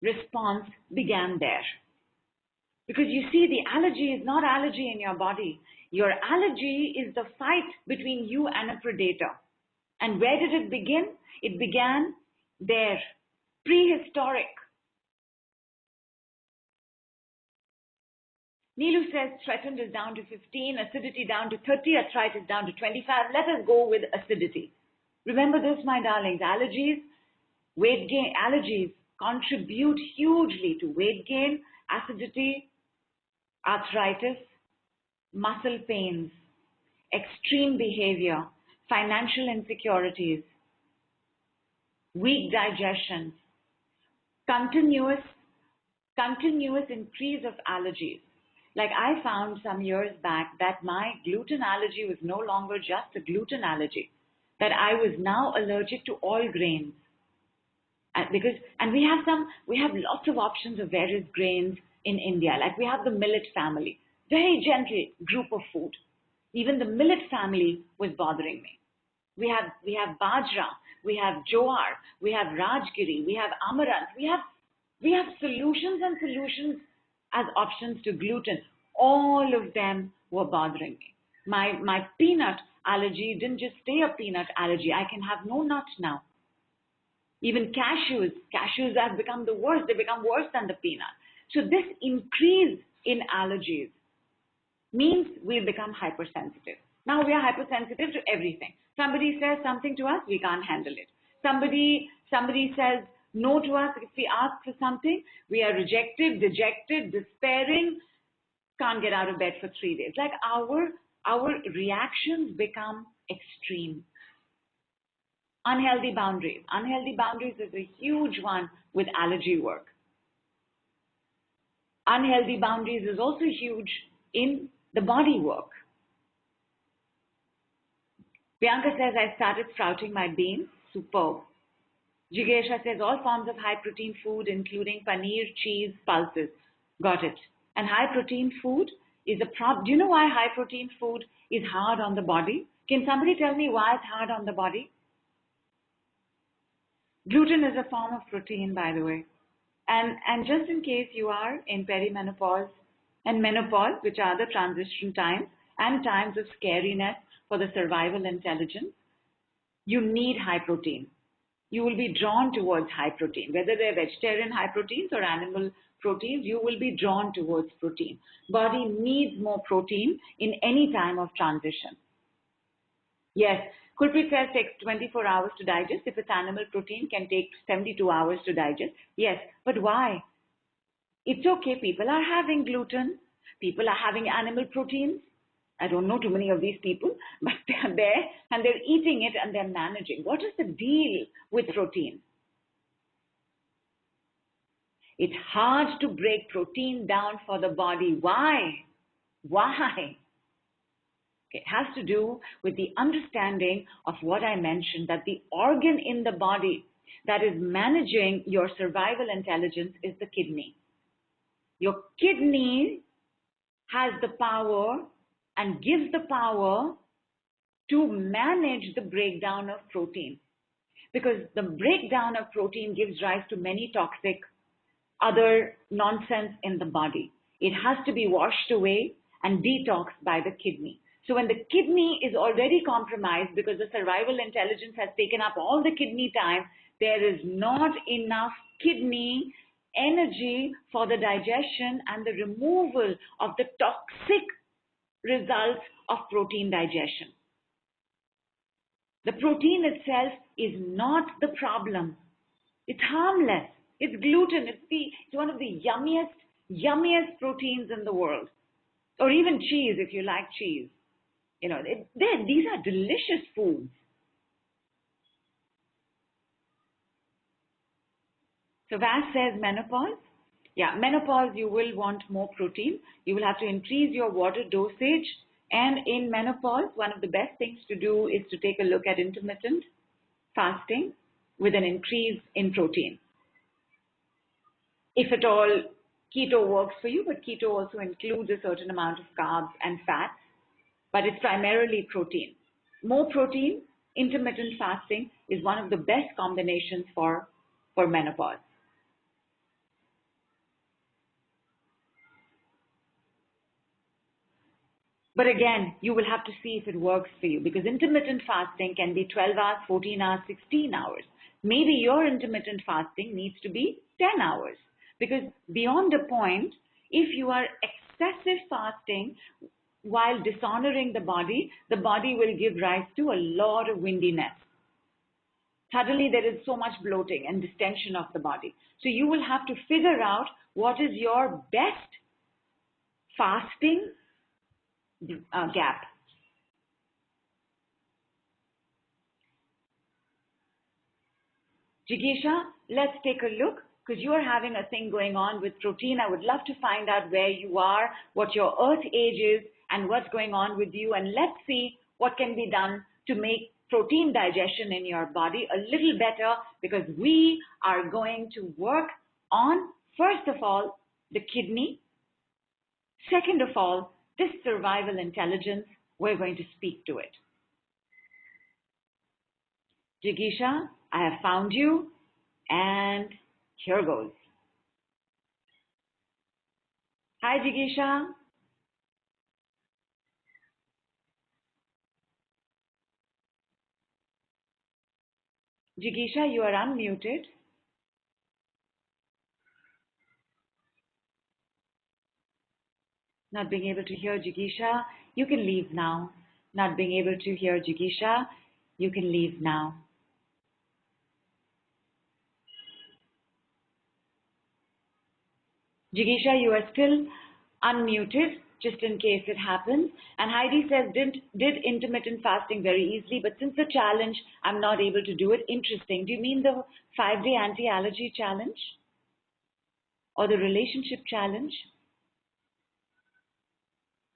response began there. Because you see, the allergy is not allergy in your body. Your allergy is the fight between you and a predator. And where did it begin? It began there, prehistoric. Neelu says threatened is down to 15, acidity down to 30, arthritis down to 25. Let us go with acidity. Remember this, my darlings, allergies, weight gain, allergies contribute hugely to weight gain, acidity, arthritis, muscle pains, extreme behavior, financial insecurities, weak digestion, continuous increase of allergies. Like I found some years back that my gluten allergy was no longer just a gluten allergy, that I was now allergic to all grains. And we have lots of options of various grains in India. Like we have the millet family, very gentle group of food. Even the millet family was bothering me. We have bajra, we have jowar, we have rajgiri, we have amaranth, we have solutions and solutions as options to gluten. All of them were bothering me. My peanut allergy didn't just stay a peanut allergy. I can have no nuts now. Even cashews have become the worst. They become worse than the peanut. So this increase in allergies means we've become hypersensitive. Now we are hypersensitive to everything. Somebody says something to us, we can't handle it. Somebody says no to us if we ask for something, we are rejected, dejected, despairing, can't get out of bed for 3 days. Like our reactions become extreme. Unhealthy boundaries. Unhealthy boundaries is a huge one with allergy work. Unhealthy boundaries is also huge in the body work. Bianca says, I started sprouting my beans. Superb. Jigesha says, all forms of high protein food, including paneer, cheese, pulses. Got it. And high protein food is a problem. Do you know why high protein food is hard on the body? Can somebody tell me why it's hard on the body? Gluten is a form of protein, by the way. And just in case you are in perimenopause and menopause, which are the transition times and times of scariness for the survival intelligence, you need high protein. You will be drawn towards high protein. Whether they're vegetarian high proteins or animal proteins, you will be drawn towards protein. Body needs more protein in any time of transition. Yes, Kulpreet says takes 24 hours to digest. If it's animal protein, can take 72 hours to digest. Yes, but why? It's okay. People are having gluten. People are having animal proteins. I don't know too many of these people, but they're there and they're eating it and they're managing. What is the deal with protein? It's hard to break protein down for the body. Why? Why? It has to do with the understanding of what I mentioned, that the organ in the body that is managing your survival intelligence is the kidney. Your kidney has the power and gives the power to manage the breakdown of protein. Because the breakdown of protein gives rise to many toxic other nonsense in the body. It has to be washed away and detoxed by the kidney. So when the kidney is already compromised because the survival intelligence has taken up all the kidney time, there is not enough kidney energy for the digestion and the removal of the toxic results of protein digestion. The protein itself is not the problem. It's harmless. It's gluten. It's one of the yummiest proteins in the world. Or even cheese, if you like cheese. You know, these are delicious foods. So Vas says menopause. Yeah, menopause, you will want more protein. You will have to increase your water dosage. And in menopause, one of the best things to do is to take a look at intermittent fasting with an increase in protein. If at all, keto works for you, but keto also includes a certain amount of carbs and fats, but it's primarily protein. More protein, intermittent fasting is one of the best combinations for menopause. But again, you will have to see if it works for you, because intermittent fasting can be 12 hours, 14 hours, 16 hours. Maybe your intermittent fasting needs to be 10 hours, because beyond a point, if you are excessive fasting while dishonoring the body will give rise to a lot of windiness. Suddenly there is so much bloating and distension of the body. So you will have to figure out what is your best fasting gap. Jigisha, let's take a look, because you are having a thing going on with protein. I would love to find out where you are, what your earth age is, and what's going on with you. And let's see what can be done to make protein digestion in your body a little better, because we are going to work on, first of all, the kidney. Second of all, this survival intelligence, we're going to speak to it. Jigisha, I have found you, and here goes. Hi, Jigisha. Jigisha, you are unmuted. Not being able to hear Jigisha, you can leave now. Not being able to hear Jigisha, you can leave now. Jigisha, you are still unmuted, just in case it happens. And Heidi says, did intermittent fasting very easily, but since the challenge, I'm not able to do it. Interesting. Do you mean the 5-day anti-allergy challenge? Or the relationship challenge?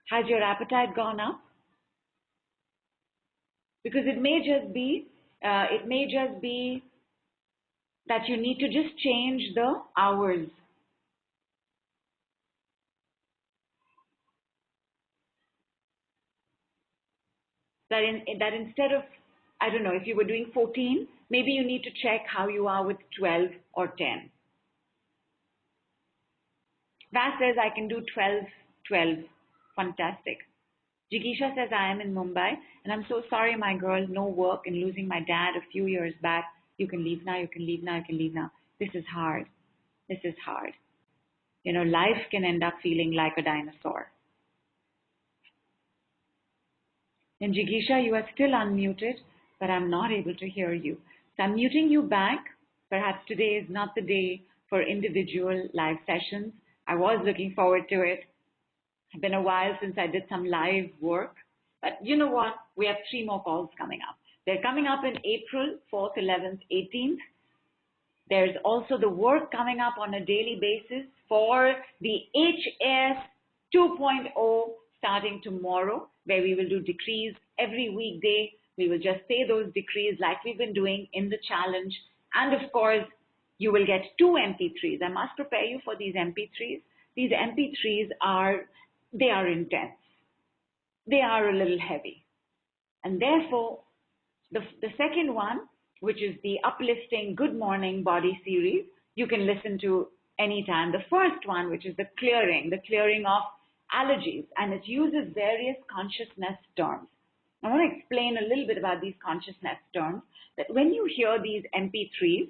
Has your appetite gone up? Because it may just be that you need to just change the hours. That instead of, I don't know, if you were doing 14, maybe you need to check how you are with 12 or 10. Vas says, I can do 12. Fantastic. Jigisha says, I am in Mumbai, and I'm so sorry, my girl, no work and losing my dad a few years back. You can leave now, you can leave now, you can leave now. This is hard. This is hard. You know, life can end up feeling like a dinosaur. And Jigisha, you are still unmuted, but I'm not able to hear you. So I'm muting you back. Perhaps today is not the day for individual live sessions. I was looking forward to it. It's been a while since I did some live work. But you know what? We have 3 more calls coming up. They're coming up in April 4th, 11th, 18th. There's also the work coming up on a daily basis for the HS 2.0 starting tomorrow, where we will do decrees every weekday. We will just say those decrees like we've been doing in the challenge. And of course, you will get 2 MP3s. I must prepare you for these MP3s. These MP3s are intense. They are a little heavy. And therefore, the second one, which is the uplifting Good Morning Body series, you can listen to anytime. The first one, which is the clearing of allergies, and it uses various consciousness terms. I want to explain a little bit about these consciousness terms, that when you hear these MP3s,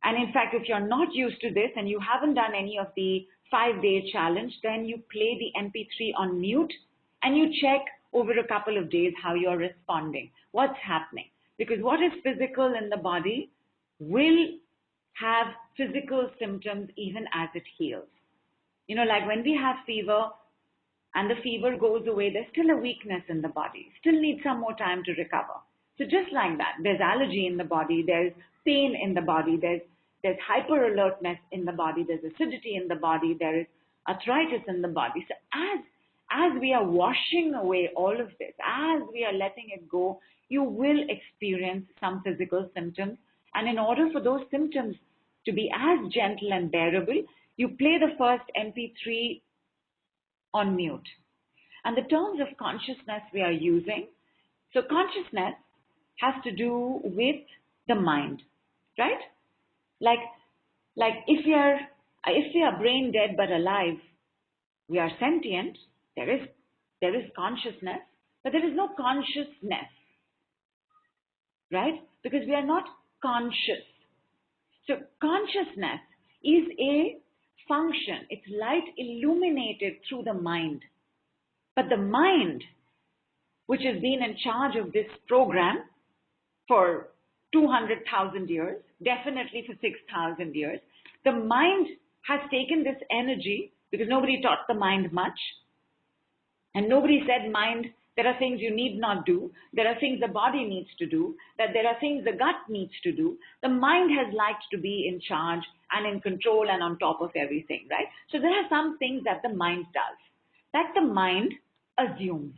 and in fact, if you're not used to this and you haven't done any of the 5-day challenge, then you play the MP3 on mute and you check over a couple of days how you're responding, what's happening. Because what is physical in the body will have physical symptoms even as it heals. You know, like when we have fever and the fever goes away, there's still a weakness in the body, still needs some more time to recover. So just like that, there's allergy in the body, there's pain in the body, there's hyper alertness in the body, there's acidity in the body, there is arthritis in the body. So as we are washing away all of this, as we are letting it go, you will experience some physical symptoms. And in order for those symptoms to be as gentle and bearable, you play the first MP3 on mute. And the terms of consciousness we are using, so consciousness has to do with the mind, right? Like if we are brain dead but alive, we are sentient. There is consciousness, but there is no consciousness, right? Because we are not conscious. So consciousness is a function. It's light illuminated through the mind. But the mind, which has been in charge of this program for 200,000 years, definitely for 6,000 years, the mind has taken this energy, because nobody taught the mind much, and nobody said, mind, there are things you need not do. There are things the body needs to do. That there are things the gut needs to do. The mind has liked to be in charge and in control and on top of everything, right? So there are some things that the mind does, that the mind assumes.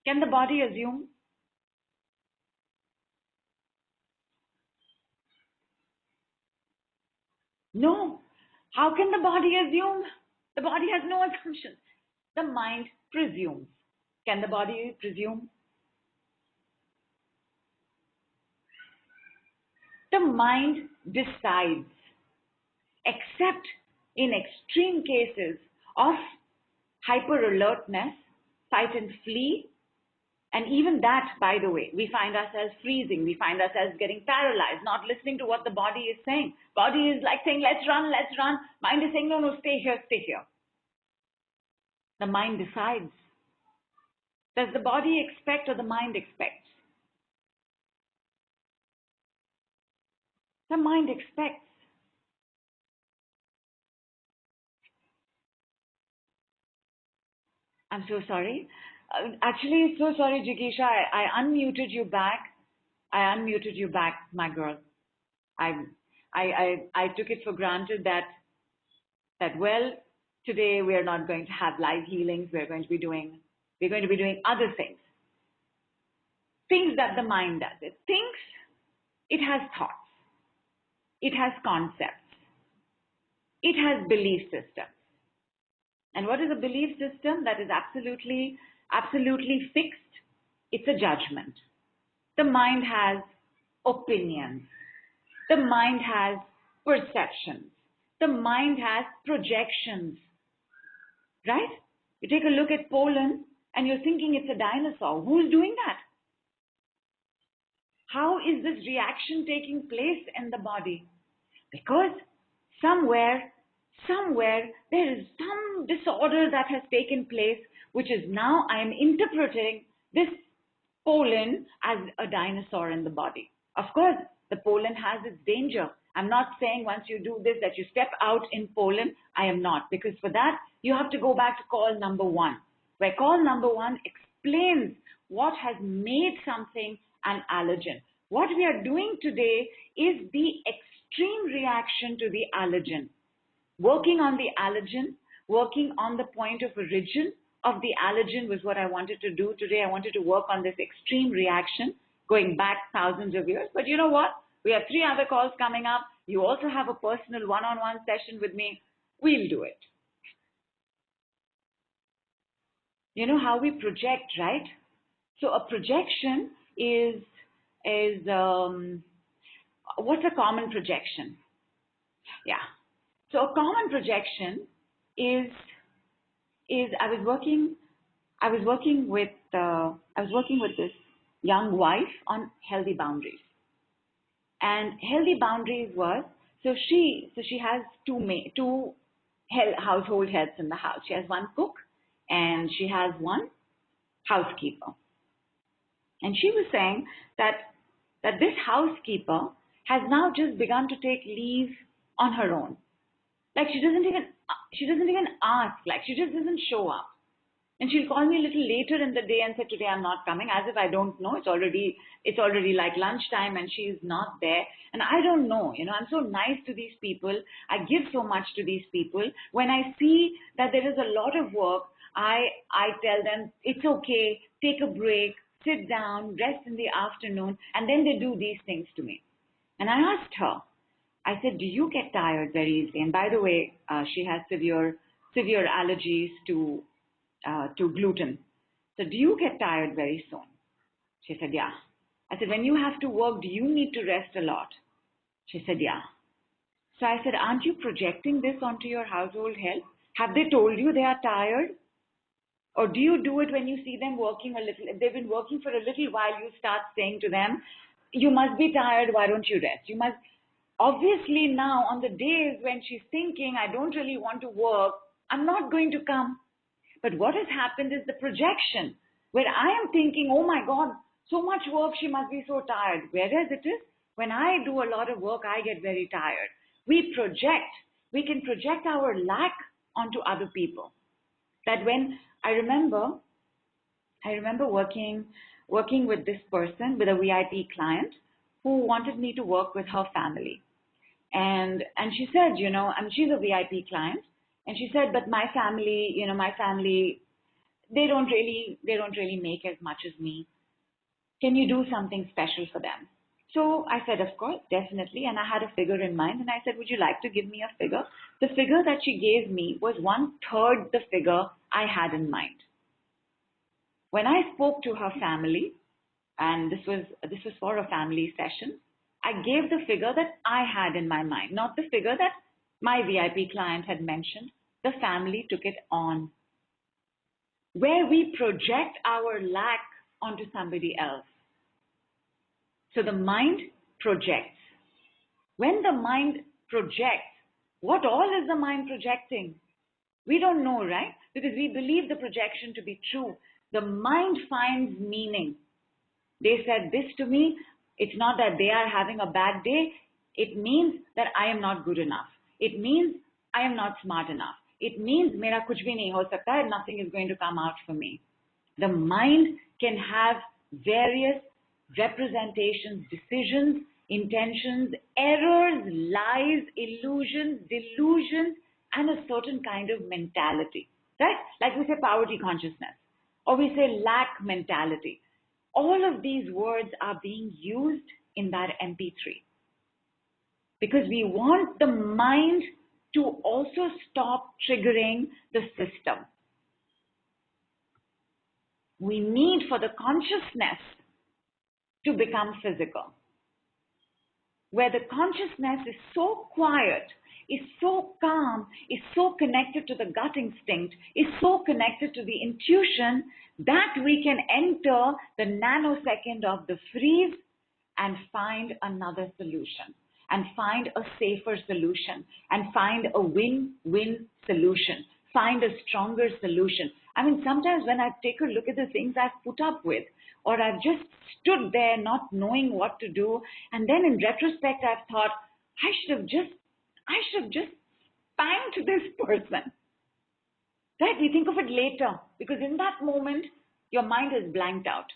Can the body assume? No. How can the body assume? The body has no assumptions. The mind presumes. Can the body presume? The mind decides, except in extreme cases of hyper alertness, fight and flee. And even that, by the way, we find ourselves freezing. We find ourselves getting paralyzed, not listening to what the body is saying. Body is like saying, let's run, let's run. Mind is saying, no, no, stay here, stay here. The mind decides. Does the body expect or the mind expects? The mind expects. I'm so sorry. Actually, so sorry, Jigisha. I unmuted you back. I unmuted you back, my girl. I took it for granted that well, today we are not going to have live healings. We're going to be doing other things. Things that the mind does. It thinks, it has thoughts, it has concepts, it has belief systems. And what is a belief system? That is absolutely fixed. It's a judgment. The mind has opinions. The mind has perceptions. The mind has projections. Right? You take a look at pollen and you're thinking it's a dinosaur. Who's doing that? How is this reaction taking place in the body? Because somewhere there is some disorder that has taken place, which is now I am interpreting this pollen as a dinosaur in the body. Of course, the pollen has its danger. I'm not saying once you do this that you step out in pollen. I am not, because for that you have to go back to call number 1. where call number 1 explains what has made something an allergen. What we are doing today is the extreme reaction to the allergen. Working on the allergen, working on the point of origin of the allergen was what I wanted to do today. I wanted to work on this extreme reaction going back thousands of years. But you know what? We have 3 other calls coming up. You also have a personal one-on-one session with me. We'll do it. You know how we project, right? So a projection is what's a common projection? Yeah. So a common projection is I was working with this young wife on healthy boundaries. And healthy boundaries was, so she has two household helps in the house. She has one cook and she has one housekeeper. And she was saying that this housekeeper has now just begun to take leave on her own. Like she doesn't even ask, like she just doesn't show up. And she'll call me a little later in the day and say, today I'm not coming, as if I don't know. It's already like lunchtime and she's not there. And I don't know, I'm so nice to these people. I give so much to these people. When I see that there is a lot of work, I tell them, it's okay, take a break, sit down, rest in the afternoon, and then they do these things to me. And I asked her, I said, do you get tired very easily? And by the way, she has severe allergies to gluten. So do you get tired very soon? She said, yeah. I said, when you have to work, do you need to rest a lot? She said, yeah. So I said, aren't you projecting this onto your household help? Have they told you they are tired? Or do you do it when you see them working a little? If they've been working for a little while, you start saying to them, you must be tired, why don't you rest? You must. Obviously now on the days when she's thinking, I don't really want to work, I'm not going to come. But what has happened is the projection, where I am thinking, oh my God, so much work, she must be so tired. Whereas it is, when I do a lot of work, I get very tired. We can project our lack onto other people. That when I remember working with this person, with a VIP client who wanted me to work with her family. And she said, she's a VIP client. And she said, but my family, they don't really make as much as me. Can you do something special for them? So I said, of course, definitely. And I had a figure in mind. And I said, would you like to give me a figure? The figure that she gave me was 1/3 the figure I had in mind. When I spoke to her family, and this was for a family session, I gave the figure that I had in my mind, not the figure that my VIP client had mentioned. The family took it on. Where we project our lack onto somebody else. So the mind projects. When the mind projects, what all is the mind projecting? We don't know, right? Because we believe the projection to be true. The mind finds meaning. They said this to me. It's not that they are having a bad day. It means that I am not good enough. It means I am not smart enough. It means mera kuch bhi nahi ho sakta hai, nothing is going to come out for me. The mind can have various representations, decisions, intentions, errors, lies, illusions, delusions, and a certain kind of mentality, right? Like we say poverty consciousness, or we say lack mentality. All of these words are being used in that MP3 because we want the mind to also stop triggering the system. We need for the consciousness to become physical, where the consciousness is so quiet, is so calm, is so connected to the gut instinct, is so connected to the intuition that we can enter the nanosecond of the freeze and find another solution, and find a safer solution, and find a win-win solution, find a stronger solution. I mean, sometimes when I take a look at the things I've put up with, or I've just stood there not knowing what to do, and then in retrospect I've thought, I should have just spanked this person. right? We think of it later because in that moment, your mind is blanked out.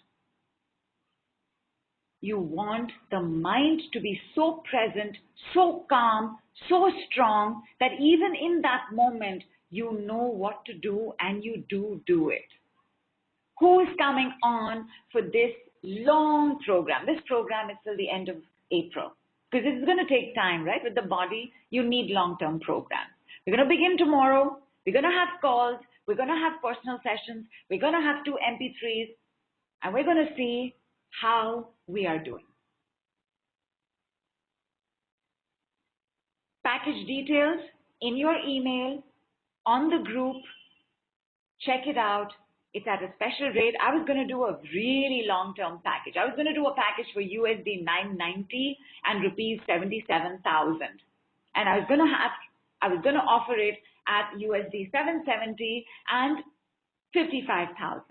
You want the mind to be so present, so calm, so strong that even in that moment, you know what to do and you do it. Who is coming on for this long program? This program is till the end of April because it's going to take time, right? With the body, you need long-term programs. We're going to begin tomorrow. We're going to have calls. We're going to have personal sessions. We're going to have 2 MP3s. And we're going to see how we are doing. Package details in your email, on the group. Check it out. It's at a special rate. I was going to do a really long-term package. I was going to do a package for USD 990 and rupees 77,000. And I was going to offer it at USD 770 and 55,000.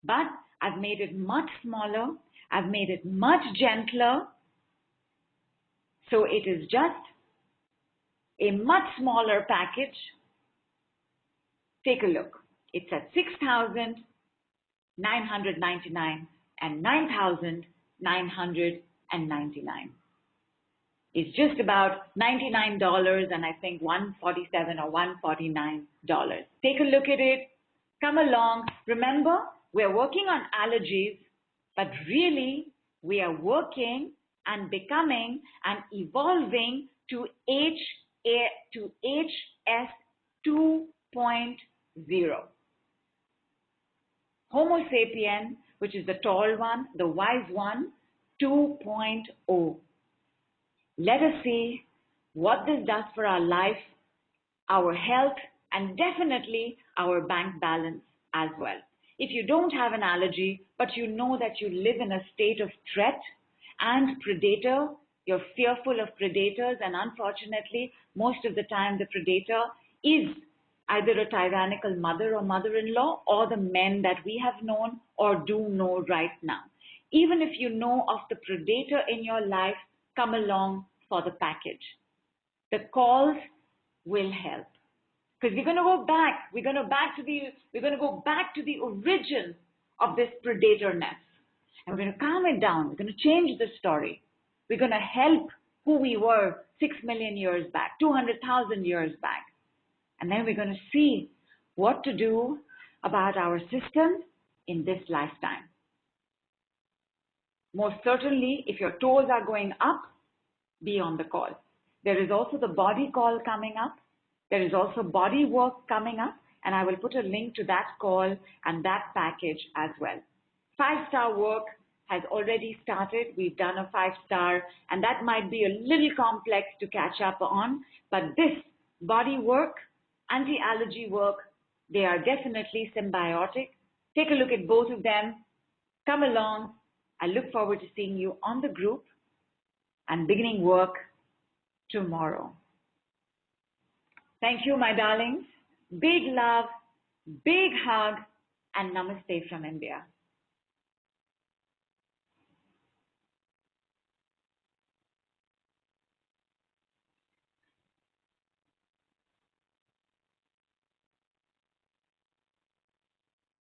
But I've made it much smaller. I've made it much gentler. So it is just a much smaller package. Take a look. It's at 6,999 and 9,999. It's just about $99 and I think $147 or $149. Take a look at it. Come along. Remember, we're working on allergies, but really we are working and becoming and evolving to HS 2.0. Homo sapien, which is the tall one, the wise one, 2.0. Let us see what this does for our life, our health, and definitely our bank balance as well. If you don't have an allergy, but you know that you live in a state of threat and predator, you're fearful of predators, and unfortunately, most of the time the predator is either a tyrannical mother or mother-in-law or the men that we have known or do know right now. Even if you know of the predator in your life, come along for the package. The calls will help. Because we're going to go back. We're going to go back to the origin of this predatorness. And we're going to calm it down. We're going to change the story. We're going to help who we were 6 million years back, 200,000 years back. And then we're going to see what to do about our system in this lifetime. Most certainly, if your toes are going up, be on the call. There is also the body call coming up. There is also body work coming up, and I will put a link to that call and that package as well. 5-star work has already started. We've done a 5-star, and that might be a little complex to catch up on, but this body work, anti-allergy work, they are definitely symbiotic. Take a look at both of them. Come along. I look forward to seeing you on the group and beginning work tomorrow. Thank you, my darlings. Big love, big hug, and namaste from India.